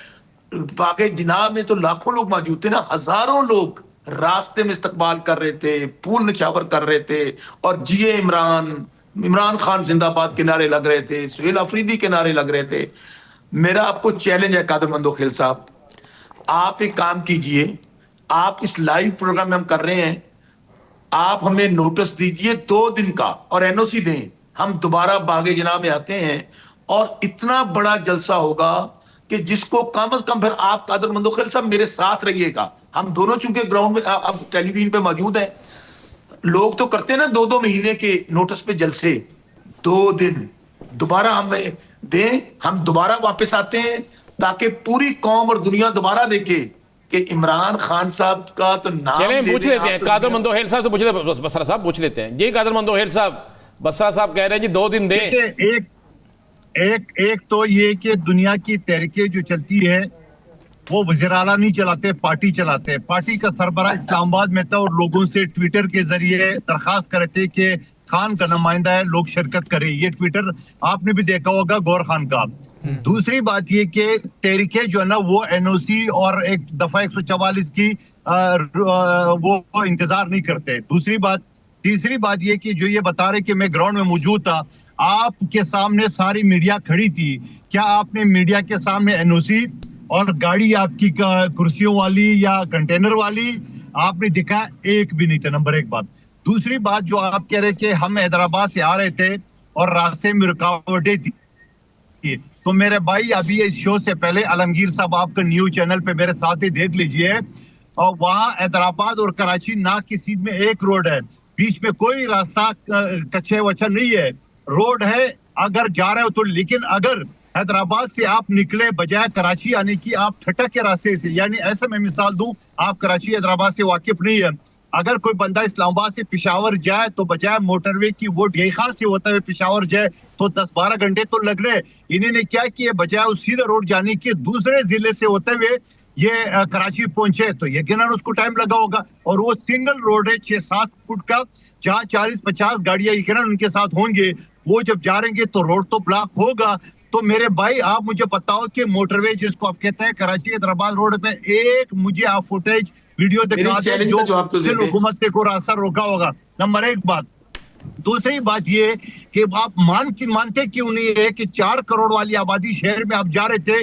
[SPEAKER 5] बाकी जनाब में तो लाखों लोग मौजूद थे ना, हजारों लोग रास्ते में इस्तकबाल कर रहे थे, फूल निछावर कर रहे थे, और जिए इमरान, इमरान खान जिंदाबाद के नारे लग रहे थे, सुहेल अफरीदी के नारे लग रहे थे। मेरा आपको चैलेंज है कादर मंदोखेल साहब, आप एक काम कीजिए, आप इस लाइव प्रोग्राम में हम कर रहे हैं, आप हमें नोटिस दीजिए 2 दिन का और एनओसी दें, हम दोबारा बागे जनाब में आते हैं, और इतना बड़ा जलसा होगा कि जिसको कम से कम, फिर आप कादर मंदोखेल साहब मेरे साथ रहिएगा, हम दोनों चूंकि ग्राउंड में अब टेलीविजन पे मौजूद हैं, लोग तो करते हैं ना 2-2 महीने के नोटिस पे जलसे, 2 दिन दोबारा हमें दें, हम दोबारा वापस आते हैं, ताकि पूरी कौम और दुनिया दोबारा देखे कि इमरान खान साहब का तो नाम
[SPEAKER 2] चलें पूछ लेते हैं कादर मंदोखेल साहब से, पूछ लेते बसरा साहब पूछ लेते हैं जी। कादर मंदोखेल साहब, बसरा साहब कह रहे हैं जी 2 दिन दें।
[SPEAKER 4] एक तो ये कि दुनिया की तहरीकें जो चलती है वो वज़ीर आला नहीं चलाते, पार्टी चलाते हैं। पार्टी का सरबराह इस्लामाबाद में था और लोगों से ट्विटर के जरिए दरखास्त करे थे कि खान का नुमाइंदा है, लोग शिरकत करें। ये ट्विटर आपने भी देखा होगा गौर खान का। दूसरी बात ये कि तहरीकें जो है ना वो एनओसी और एक दफा 144 की वो इंतजार नहीं करते। तीसरी बात ये कि जो ये बता रहे कि मैं ग्राउंड में मौजूद था, आपके सामने सारी मीडिया खड़ी थी, क्या आपने मीडिया के सामने एनओसी और गाड़ी आपकी कुर्सियों वाली या कंटेनर वाली आपने दिखा? एक भी नहीं था, नंबर 1 बात। दूसरी बात, जो आप कह रहे कि हम हैदराबाद से आ रहे थे और रास्ते में रुकावटें थी, तो मेरे भाई अभी इस शो से पहले आलमगीर साहब आपका न्यूज चैनल पे मेरे साथ ही देख लीजिए, और वहां हैदराबाद और कराची ना की सीध में एक रोड है, बीच में कोई रास्ता कच्चे वच्चा नहीं है, रोड है अगर जा रहे हो तो। लेकिन अगर हैदराबाद से आप निकले बजाय कराची आने की, आप ठटक के रास्ते से, यानी ऐसे मैं मिसाल दूं, आप कराची हैदराबाद से वाकिफ नहीं है, अगर कोई बंदा इस्लामाबाद से पेशावर जाए तो बजाय मोटरवे की वो डेखा से होता है पेशावर जाए तो 10-12 घंटे तो लग रहे। इन्होंने क्या किया, बजाय उस सीधे रोड जाने के दूसरे जिले से होते हुए ये कराची पहुंचे, तो यकीनन उसको टाइम लगा होगा। और वो सिंगल रोड है 6-7 फुट का, जहाँ 40-50 गाड़ियां यकीनन उनके साथ होंगे, वो जब जा रहेंगे तो रोड तो ब्लॉक होगा। तो मेरे भाई आप मुझे बताओ कि मोटरवे जिसको आप कहते हैं कराची हैदराबाद रोड पे, एक मुझे आप फुटेज वीडियो दिखा दे जो हुकूमत को रास्ता रोका होगा। नंबर 1 बात। दूसरी बात ये कि आप मानते क्यों नहीं है कि 4 करोड़ वाली आबादी शहर में आप जा रहे थे,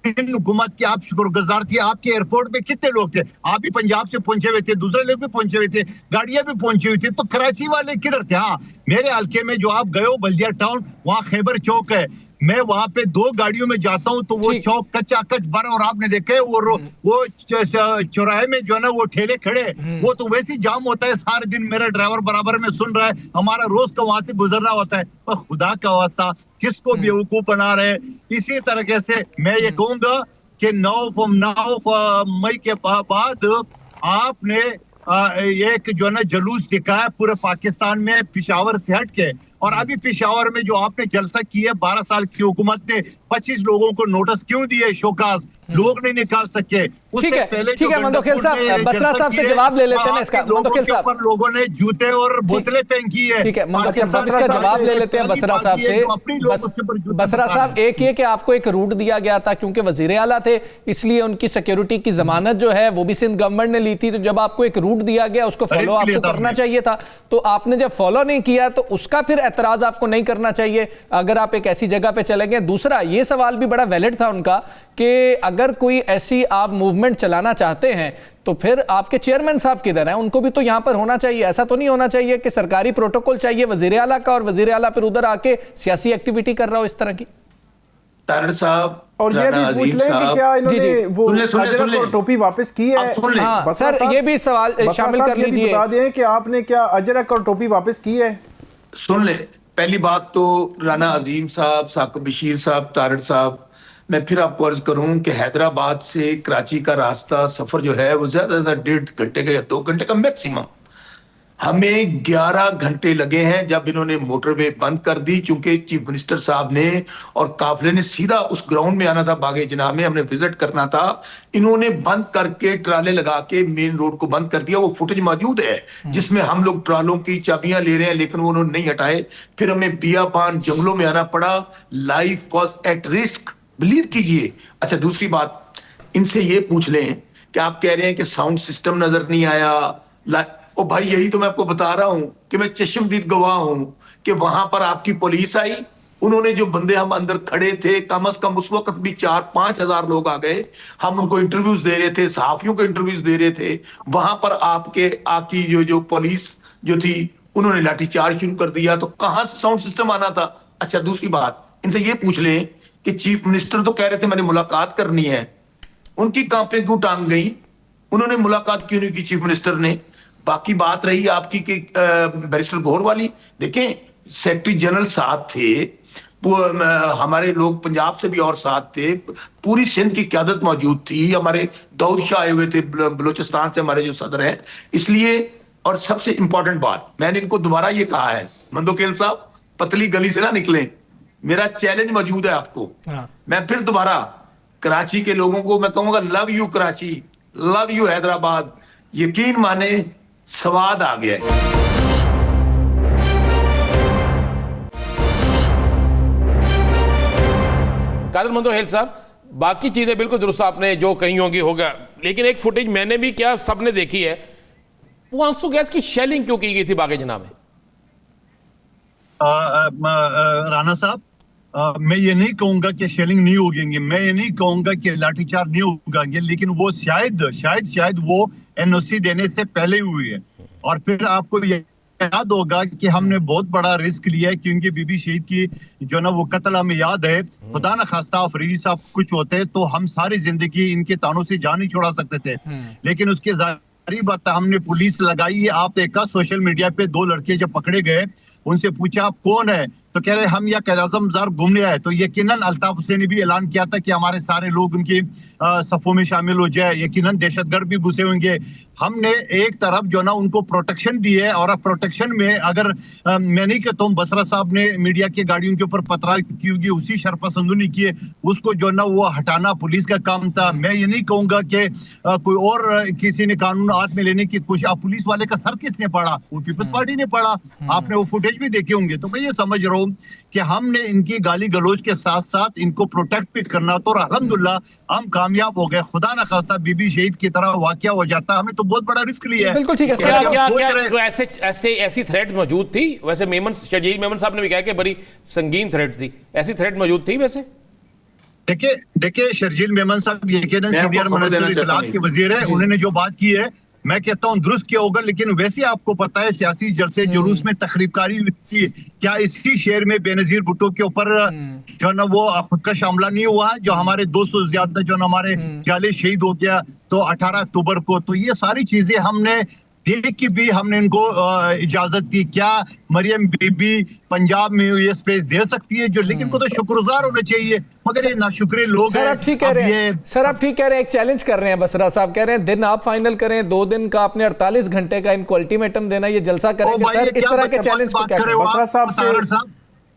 [SPEAKER 4] हुकूमत की आप शुक्रगुजार थी, आपके एयरपोर्ट पे कितने लोग थे? आप भी पंजाब से पहुंचे हुए थे, दूसरे लोग भी पहुंचे हुए थे, गाड़ियां भी पहुंची हुई थी, तो कराची वाले किधर थे? हाँ, मेरे हल्के में जो आप गए हो बल्दिया टाउन, वहाँ खैबर चौक है, मैं वहां पे 2 गाड़ियों में जाता हूं तो वो चौक कच्चा कच भरा, और आपने देखे वो चौराहे में जो है ना वो ठेले खड़े, वो तो वैसे ही जाम होता है सारे दिन। मेरा ड्राइवर बराबर में सुन रहा है, हमारा रोज का वहां से गुजरना होता है, पर खुदा का वास्ता किसको बेवकूफ बना रहे। इसी तरीके से मैं ये कहूंगा कि 9 मई के बाद आपने एक जो है ना जुलूस दिखाया पूरे पाकिस्तान में, पेशावर से हट के, और अभी पेशावर में जो आपने जलसा किया 12 साल की हुकूमत ने 25 लोगों को नोटिस क्यों दिए शोकाज लोग नहीं निकाल सके।
[SPEAKER 1] ठीक है मंदोखेल साहब, बसरा साहब से जवाब ले लेते हैं इसका। मंदोखेल साहब,
[SPEAKER 4] लोगों ने जूते और बोतलें फेंकी है।
[SPEAKER 1] ठीक है मंदोखेल साहब, इसका जवाब ले लेते हैं बसरा साहब से। बसरा साहब, एक ये कि आपको एक रूट दिया गया था क्योंकि वजीर आला थे, इसलिए उनकी सिक्योरिटी की जमानत जो है वो भी सिंध गवर्नमेंट ने ली थी, तो जब आपको एक रूट दिया गया उसको फॉलो आपको करना चाहिए था, तो आपने जब फॉलो नहीं किया तो उसका फिर एतराज आपको नहीं करना चाहिए अगर आप एक ऐसी जगह पे चले गए। दूसरा ये सवाल भी बड़ा वैलिड था उनका कि अगर कोई ऐसी आप मूवमेंट चलाना चाहते हैं तो फिर आपके चेयरमैन साहब किधर हैं, उनको भी तो यहां पर होना चाहिए। ऐसा तो नहीं होना चाहिए कि सरकारी प्रोटोकॉल चाहिए वजीर आला का और वजीर आला फिर उधर आके सियासी एक्टिविटी कर रहा हो इस तरह की।
[SPEAKER 5] तारड़ साहब
[SPEAKER 3] और ये भी पूछ लें कि क्या इन्होंने वो अजरक और टोपी वापस की है?
[SPEAKER 1] हाँ सर, ये भी सवाल शामिल कर लीजिए।
[SPEAKER 3] बता दें कि आपने क्या अजरक और टोपी वापस की है?
[SPEAKER 5] सुन ले, पहली बात तो राना अजीम साहब, साकिब बशीर साहब, तारड़ साहब, मैं फिर आपको अर्ज करूं कि हैदराबाद से कराची का रास्ता सफर जो है वो ज्यादा से ज्यादा 1.5 घंटे का या 2 घंटे का मैक्सिमम। हमें 11 घंटे लगे हैं जब इन्होंने मोटरवे बंद कर दी, क्योंकि चीफ मिनिस्टर साहब ने और काफिले ने सीधा उस ग्राउंड में आना था, बागे जनाब में हमने विजिट करना था। इन्होंने बंद करके ट्राले लगा के मेन रोड को बंद कर दिया। वो फुटेज मौजूद है जिसमें हम लोग ट्रालों की चाबियां ले रहे हैं, लेकिन वो उन्होंने नहीं हटाए। फिर हमें बियाबान जंगलों में आना पड़ा। Life was at risk, believe कीजिए। अच्छा, दूसरी बात, इनसे ये पूछ लें कि आप कह रहे हैं कि साउंड सिस्टम नजर नहीं आया। ओ भाई, यही तो मैं आपको बता रहा हूं कि मैं चश्मदीद गवाह हूं कि वहां पर आपकी पुलिस आई, उन्होंने जो बंदे हम अंदर खड़े थे, कम से कम उस वक्त भी 4-5 हजार लोग आ गए। हम उनको इंटरव्यूज दे रहे थे, सहाफियों को इंटरव्यूज दे रहे थे। वहां पर आपकी जो पुलिस जो थी, उन्होंने लाठीचार्ज शुरू कर दिया। तो कहां से साउंड सिस्टम आना था? अच्छा, दूसरी बात, इनसे ये पूछ लें कि चीफ मिनिस्टर तो कह रहे थे मैंने मुलाकात करनी है, उनकी कांपे क्यों टांग गई? उन्होंने मुलाकात क्यों नहीं की चीफ मिनिस्टर ने? बाकी बात रही आपकी कि बैरिस्टर गौहर वाली, देखें सेक्रेटरी जनरल साथ थे, हमारे लोग पंजाब से भी और साथ थे, पूरी सिंध की क़यादत मौजूद थी, हमारे दाऊद शाह आए हुए थे बलोचिस्तान से, हमारे जो सदर हैं। इसलिए, और सबसे इंपॉर्टेंट बात, मैंने इनको दोबारा ये कहा है, मंदोखेल साहब पतली गली से ना निकलें, मेरा चैलेंज मौजूद है आपको। मैं फिर दोबारा कराची के लोगों को मैं कहूंगा, love you Karachi, love you Hyderabad. यकीन माने स्वाद आ गया है।
[SPEAKER 2] कादर मंदोखेल साहब, बाकी चीजें बिल्कुल दुरुस्त आपने जो कही होंगी होगा, लेकिन एक फुटेज मैंने भी क्या सबने देखी है, वो आंसू गैस की शेलिंग क्यों की गई थी बागे जनाब में?
[SPEAKER 4] राना साहब, मैं ये नहीं कहूंगा कि शेलिंग नहीं होगी, मैं ये नहीं कहूंगा कि लाठीचार्ज नहीं होगा, लेकिन वो शायद वो एनओसी देने से पहले हुई है। और फिर आपको याद होगा कि हमने बहुत बड़ा रिस्क लिया है, क्योंकि बीबी शहीद की जो ना वो कत्ल हमें याद है। खुदा न खास्ता अफरीदी साहब कुछ होते तो हम सारी जिंदगी इनके तानों से जान नहीं छोड़ा सकते थे, लेकिन उसके जारी बात हमने पुलिस लगाई। आप देखा सोशल मीडिया पे 2 लड़के जब पकड़े गए, उनसे पूछा आप कौन है, तो कह रहे हम या कैद-ए-आज़म ज़ार घूमने आए। तो यकीनन अल्ताफ हुसैन ने भी ऐलान किया था कि हमारे सारे लोग उनकी सफों में शामिल हो जाए, यकीनन दहशतगर्द भी घुसे होंगे। हमने एक तरफ जो ना उनको प्रोटेक्शन दी है, और अब प्रोटेक्शन में अगर मैं नहीं कहता हूँ बसरा साहब ने मीडिया की गाड़ियों के ऊपर पथराव की, उसी शरपसंदू नहीं किए, उसको जो ना वो हटाना पुलिस का काम था। मैं ये नहीं कहूंगा कि कोई और किसी ने कानून हाथ में लेने की कोशिश। अब पुलिस वाले का सर किसने पड़ा? वो पीपल्स पार्टी ने पड़ा। आपने वो फुटेज भी देखे होंगे। तो मैं ये समझ रहा हूँ कि हमने इनकी गाली गलौज के साथ साथ इनको प्रोटेक्ट भी करना, तो अल्हम्दुलिल्लाह हम कामयाब हो गए। खुदा ना खास्ता बीबी शहीद की तरह वाकया हो जाता, हमने तो बहुत बड़ा रिस्क लिया है।
[SPEAKER 1] बिल्कुल ठीक है।
[SPEAKER 2] क्या ऐसी थ्रेट मौजूद थी? वैसे शर्जील मेमन साहब ने भी कहा कि बड़ी संगीन थ्रेट थी, ऐसी थ्रेट मौजूद थी वैसे?
[SPEAKER 4] देखिए शर्जील मेमन साहब के वजीर है, उन्होंने जो बात की है मैं कहता हूँ दुरुस्त किया होगा, लेकिन वैसे आपको पता है सियासी जलसे जुलूस में तकरीबकारी हुई, क्या इसी शहर में बेनजीर भुट्टो के ऊपर जो ना वो खुदकश हमला नहीं हुआ, जो हमारे 200 से ज्यादा जो ना हमारे जाले शहीद हो गया तो 18 अक्टूबर को। तो ये सारी चीजें हमने देख के भी हमने इनको इजाजत दी। क्या मरियम बीबी पंजाब में ये स्पेस दे सकती है जो, लेकिन को तो शुक्रगुजार होना चाहिए, मगर ये नाशुक्रे लोग
[SPEAKER 1] सर आप ठीक कह रहे हैं, सर आप ठीक कह रहे हैं, एक चैलेंज कर रहे हैं बसरा साहब, कह रहे हैं दिन आप फाइनल करें, 2 दिन का आपने 48 घंटे का इनको अल्टीमेटम देना, ये जलसा करेंगे सर, इस तरह के चैलेंज को क्या करें?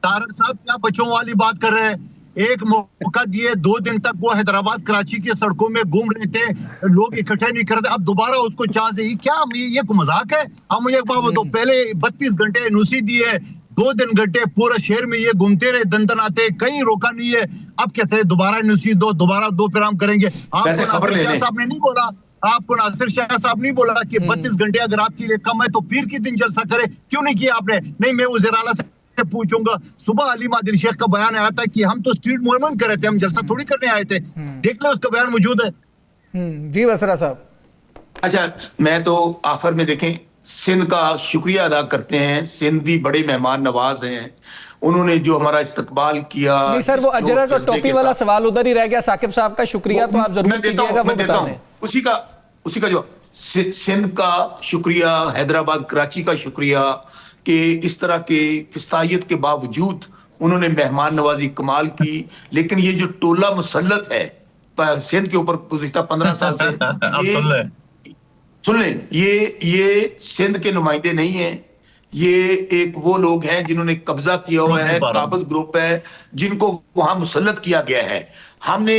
[SPEAKER 4] तारड़ साहब क्या बच्चों वाली बात कर रहे हैं? एक मौका दिए, 2 दिन तक वो हैदराबाद कराची की सड़कों में घूम रहे थे, लोग इकट्ठे नहीं करते, अब दोबारा उसको चांस दे, क्या ये मजाक है? अब मुझे एक बात बताओ, पहले 32 घंटे एनओसी दिए, 2 घंटे पूरे शहर में ये घूमते रहे, दंदन आते, कहीं रोका नहीं है। अब कहते हैं दोबारा एनओसी दो, दोबारा दो, फिर हम करेंगे। आपको नासिर शाह साहब ने नहीं बोला, आपको नासिर शाह साहब नहीं बोला कि 32 घंटे अगर आपके लिए कम है तो पीर के दिन जलसा करे, क्यों नहीं किया आपने? नहीं, मैं वज़ीर आला से पूछूंगा। सुबह अली मादिर शेख का बयान आया था कि हम तो स्ट्रीट मूवमेंट कर रहे थे, हम जलसा थोड़ी करने आए थे। देख लो, उसका बयान मौजूद है।
[SPEAKER 1] जी बसरा साहब।
[SPEAKER 5] अच्छा, मैं तो आखिर में देखें, सिंध का शुक्रिया अदा करते हैं। सिंध भी बड़े मेहमान नवाज हैं, उन्होंने जो हमारा इस्तकबाल किया।
[SPEAKER 1] नहीं सर, वो अजरक और टोपी वाला सवाल उधर ही रह गया। साकिब साहब का शुक्रिया तो आप जरूर कीजिएगा, वो बता दें।
[SPEAKER 5] उसी का जो सिंध का शुक्रिया, हैदराबाद कराची का शुक्रिया कि इस तरह के फिस्तायत के बावजूद उन्होंने मेहमान नवाजी कमाल की। लेकिन ये जो टोला मुसल्लत है सिंध के ऊपर गुज़िश्ता 15 साल से, सुन लें, ये सिंध के नुमाइंदे नहीं है, ये एक वो लोग हैं जिन्होंने कब्जा किया हुआ है, काबज ग्रुप है जिनको वहां मुसल्लत किया गया है। हमने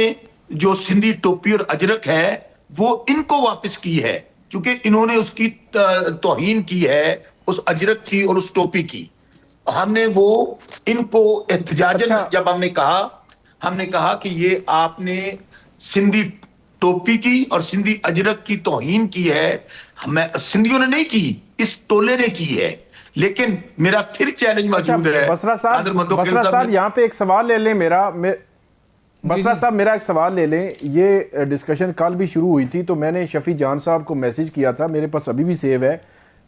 [SPEAKER 5] जो सिंधी टोपी और अजरक है वो इनको वापस की है, क्योंकि इन्होंने उसकी तौहीन की है, उस अजरक की और उस टोपी की। हमने वो इनको एहतजाजन जब हमने कहा कि ये आपने सिंधी टोपी की और सिंधी अजरक की तौहीन की है, सिंधियों ने नहीं की, इस टोले ने की है। लेकिन मेरा फिर चैलेंज मौजूद है।
[SPEAKER 3] बसरा साहब यहाँ पे एक सवाल ले लें बसरा साहब, मेरा एक सवाल ले लें। ये डिस्कशन कल भी शुरू हुई थी, तो मैंने शफी जान साहब को मैसेज किया था, मेरे पास अभी भी सेव है।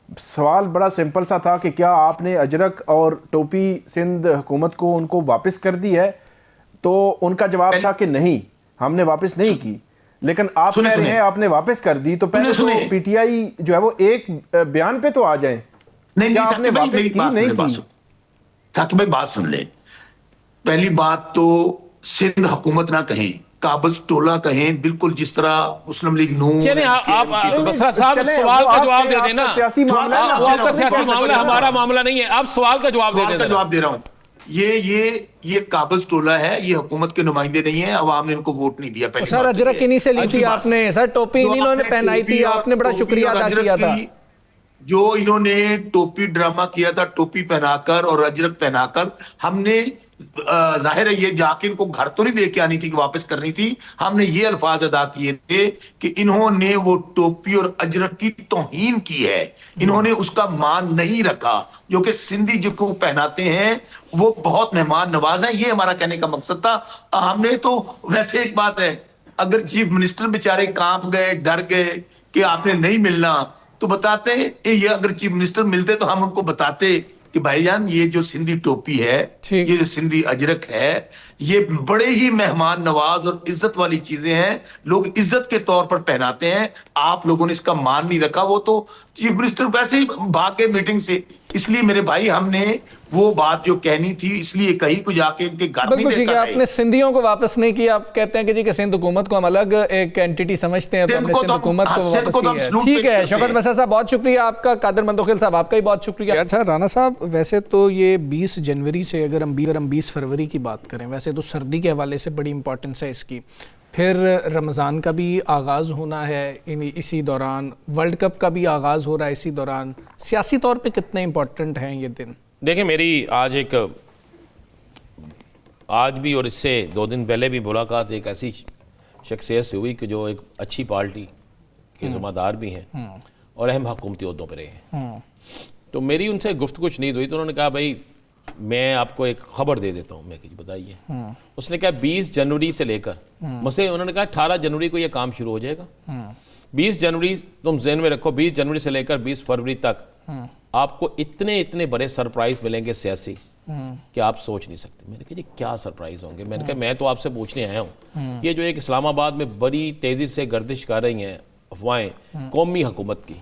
[SPEAKER 3] सवाल बड़ा सिंपल सा था कि क्या आपने अजरक और टोपी सिंध हुकूमत को उनको वापस कर दी है? तो उनका जवाब था कि नहीं, हमने वापस नहीं की। लेकिन आप कह रहे हैं आपने वापस कर दी, तो पहले तो पीटीआई जो है वो एक बयान पे तो आ जाए।
[SPEAKER 5] नहीं, आपने वापस की नहीं की? साकिब भाई बात सुन ले। पहली बात तो सिंध हुकूमत ना कहें, काबज टोला कहें, बिल्कुल जिस तरह मुस्लिम लीग नून।
[SPEAKER 2] चलिए, आप बसरा साहब सवाल का जवाब दे देना।
[SPEAKER 3] सियासी मामला है,
[SPEAKER 2] वो आपका सियासी मामला, हमारा मामला नहीं है। आप सवाल का जवाब दे देना।
[SPEAKER 5] जवाब दे रहा हूं। ये काबज टोला है, ये हुकूमत के नुमाइंदे नहीं है, अवाम ने इनको वोट नहीं दिया।
[SPEAKER 1] सर अजरक इन्हीं से ली थी आपने, सर टोपी इन्होंने पहनाई थी, आपने बड़ा शुक्रिया अदा किया था।
[SPEAKER 5] जो इन्होंने टोपी ड्रामा किया था, टोपी पहनाकर और अजरक पहनाकर, हमने जाहिर है ये जाके इनको घर तो नहीं दे के आनी थी कि वापस करनी थी। हमने ये अल्फाज अदा किए थे कि इन्होंने वो टोपी और अजरक की तौहीन की है, इन्होंने उसका मान नहीं रखा। जो कि सिंधी जो पहनाते हैं वो बहुत मेहमान नवाज हैं, ये हमारा कहने का मकसद था। हमने तो वैसे एक बात है, अगर चीफ मिनिस्टर बेचारे कांप गए, डर गए कि आपने नहीं मिलना, तो बताते ये अगर चीफ मिनिस्टर मिलते तो हम उनको बताते कि भाईजान ये जो सिंधी टोपी है, ये जो सिंधी अजरक है, ये बड़े ही मेहमान नवाज और इज्जत वाली चीजें हैं, लोग इज्जत के तौर पर पहनाते हैं। आप लोगों ने इसका मान नहीं रखा। वो तो चीफ मिनिस्टर वैसे ही भाग गए मीटिंग से। इसलिए मेरे भाई, हमने वो बात जो कहनी थी इसलिए कहीं को जाके इनके घर नहीं देखा।
[SPEAKER 1] आपने सिंधियों को वापस नहीं किया, आप कहते हैं कि जी कि सिंध हुकूमत को हम अलग एक एंटिटी समझते हैं, तो हमने सिंध हुकूमत को वापस किया है। ठीक है, शौकत बसरा साहब बहुत शुक्रिया आपका, कादिर मंदोखिल साहब आपका ही बहुत शुक्रिया। अच्छा राना साहब, वैसे तो ये 20 जनवरी से अगर हम 20 फरवरी की बात करें, वैसे तो सर्दी के हवाले से बड़ी इंपॉर्टेंस है इसकी। फिर रमज़ान का भी आगाज़ होना है इसी दौरान, वर्ल्ड कप का भी आगाज़ हो रहा है इसी दौरान। सियासी तौर पे कितने इम्पोर्टेंट हैं ये दिन? देखिए,
[SPEAKER 2] मेरी आज भी और इससे 2 दिन पहले भी मुलाकात एक ऐसी शख्सियत से हुई कि जो एक अच्छी पार्टी के ज़िम्मेदार भी हैं और अहम हुकूमती ओहदों पर रहे हैं। तो मेरी उनसे गुफ्तगू नहीं हुई, तो उन्होंने कहा भाई मैं आपको एक खबर दे देता हूँ। मैं कि बताइए। उसने कहा 20 जनवरी से लेकर, मुझसे उन्होंने कहा 18 जनवरी को ये काम शुरू हो जाएगा। 20 जनवरी तुम ज़हन में रखो, 20 जनवरी से लेकर 20 फरवरी तक आपको इतने बड़े सरप्राइज मिलेंगे सियासी कि आप सोच नहीं सकते। मैंने कहा जी क्या सरप्राइज होंगे? मैंने कहा मैं तो आपसे पूछने आया हूँ, ये जो एक इस्लामाबाद में बड़ी तेज़ी से गर्दिश कर रही हैं अफवाहें कौमी हुकूमत की,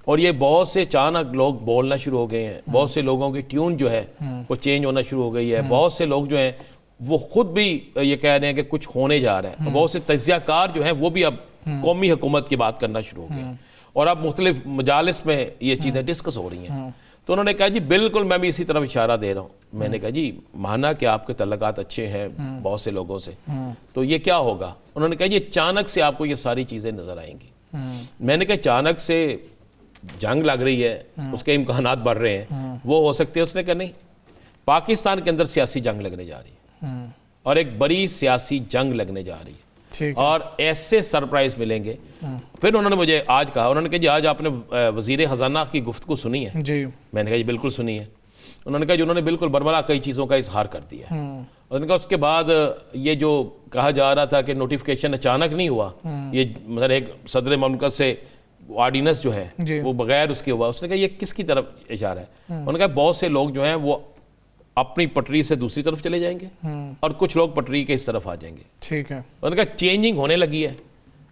[SPEAKER 2] और ये बहुत से अचानक लोग बोलना शुरू हो गए हैं, बहुत से लोगों की ट्यून जो है वो चेंज होना शुरू हो गई है, बहुत से लोग जो हैं वो खुद भी ये कह रहे हैं कि कुछ होने जा रहा है, बहुत से तज्जियाकार जो हैं वो भी अब कौमी हुकूमत की बात करना शुरू हो गए, और अब मुख्तलिफ मजालिस में ये चीज़ें डिस्कस हो रही हैं। तो उन्होंने कहा जी बिल्कुल, मैं भी इसी तरफ इशारा दे रहा हूँ। मैंने कहा जी माना कि आपके तल्लुकात अच्छे हैं बहुत से लोगों से, तो ये क्या होगा? उन्होंने कहा जी अचानक से आपको ये सारी चीज़ें नज़र आएंगी। मैंने कहा अचानक से जंग लग रही है, उसके इम्कानात बढ़ रहे हैं, वो हो सकते हैं। उसने कहा नहीं, पाकिस्तान के अंदर सियासी जंग लगने जा रही है और एक बड़ी सियासी जंग लगने जा रही है
[SPEAKER 1] ठीक है।
[SPEAKER 2] और ऐसे सरप्राइज मिलेंगे। फिर उन्होंने मुझे आज कहा, उन्होंने कहा जी आज आपने वज़ीर ख़जाना की गुफ्तगू सुनी है?
[SPEAKER 1] जी।
[SPEAKER 2] मैंने कहा जी बिल्कुल सुनी है। उन्होंने कहा जी उन्होंने बिल्कुल बरमला कई चीज़ों का इजहार कर दिया है। उन्होंने कहा उसके बाद ये जो कहा जा रहा था कि नोटिफिकेशन अचानक नहीं हुआ, ये मतलब एक सदर ममलकत से ऑर्डिनेंस जो है वो बगैर उसके हुआ। उसने कहा ये किसकी तरफ इशारा है? उन्होंने कहा बहुत से लोग जो हैं वो अपनी पटरी से दूसरी तरफ चले जाएंगे और कुछ लोग पटरी के इस तरफ आ जाएंगे।
[SPEAKER 1] ठीक है।
[SPEAKER 2] उन्होंने कहा चेंजिंग होने लगी है,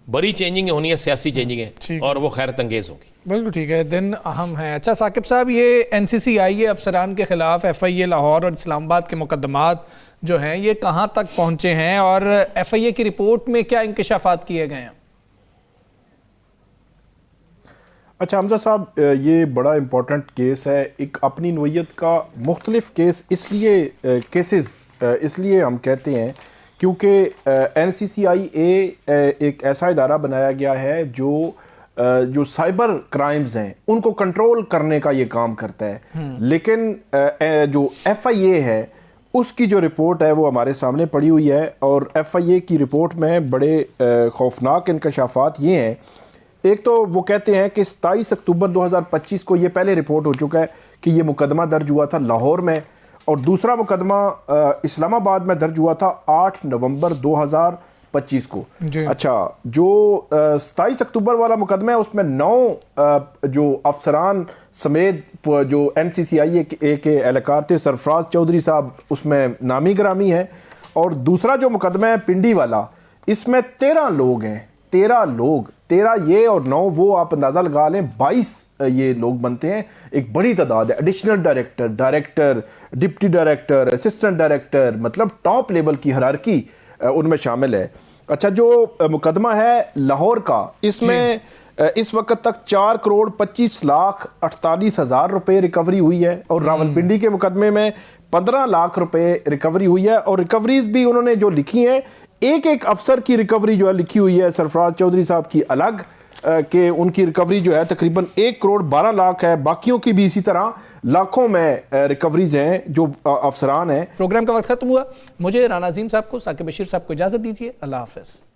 [SPEAKER 2] बड़ी चेंजिंग होनी है, सियासी चेंजिंग है और वो खैरत अंगेज होगी।
[SPEAKER 1] बिल्कुल ठीक है, दिन अहम है। अच्छा साकिब साहब, ये NCCI अफसरान के खिलाफ FIA लाहौर और इस्लामाबाद के मुकदमात जो हैं ये कहाँ तक पहुँचे हैं और FIA की रिपोर्ट में क्या इंकशाफात किए गए हैं?
[SPEAKER 3] अच्छा हमजा साहब, ये बड़ा इम्पोर्टेंट केस है। एक अपनी नोयत का मुख्तलिफ केस इसलिए हम कहते हैं क्योंकि NCCIA एक ऐसा इदारा बनाया गया है जो साइबर क्राइम्स हैं उनको कंट्रोल करने का ये काम करता है। लेकिन जो FIA है उसकी जो रिपोर्ट है वो हमारे सामने पड़ी हुई है और FIA की रिपोर्ट में बड़े खौफनाक इंकशाफात ये हैं। एक तो वो कहते हैं कि 27 अक्टूबर 2025 को ये पहले रिपोर्ट हो चुका है कि ये मुकदमा दर्ज हुआ था लाहौर में और दूसरा मुकदमा इस्लामाबाद में दर्ज हुआ था 8 नवंबर 2025 को। अच्छा, जो 27 अक्टूबर वाला मुकदमा है उसमें 9 जो अफसरान समेत जो NCCI के एहलकार थे, सरफराज चौधरी साहब उसमें नामी ग्रामी हैं। और दूसरा जो मुकदमा है पिंडी वाला, इसमें 13 लोग हैं। 13 ये और 9 वो, आप अंदाज़ा लगा लें 22 ये लोग बनते हैं। एक बड़ी तादाद है। Additional director, deputy director, assistant director, मतलब टॉप लेवल की हायरार्की उनमें शामिल है। अच्छा, जो मुकदमा है लाहौर का, इसमें इस वक्त तक 4,25,48,000 रुपए रिकवरी हुई है और रावलपिंडी के मुकदमे में 15 लाख रुपए रिकवरी हुई है। और रिकवरीज भी उन्होंने जो लिखी हैं, एक अफसर की रिकवरी जो है लिखी हुई है, सरफराज चौधरी साहब की अलग कि उनकी रिकवरी जो है तकरीबन 1,12,00,000 है। बाकियों की भी इसी तरह लाखों में रिकवरीज हैं जो अफसरान हैं।
[SPEAKER 1] प्रोग्राम का वक्त खत्म हुआ। मुझे राना अजीम साहब को, साकिब बशीर साहब को इजाज़त दीजिए। अल्लाह हाफ़िज़।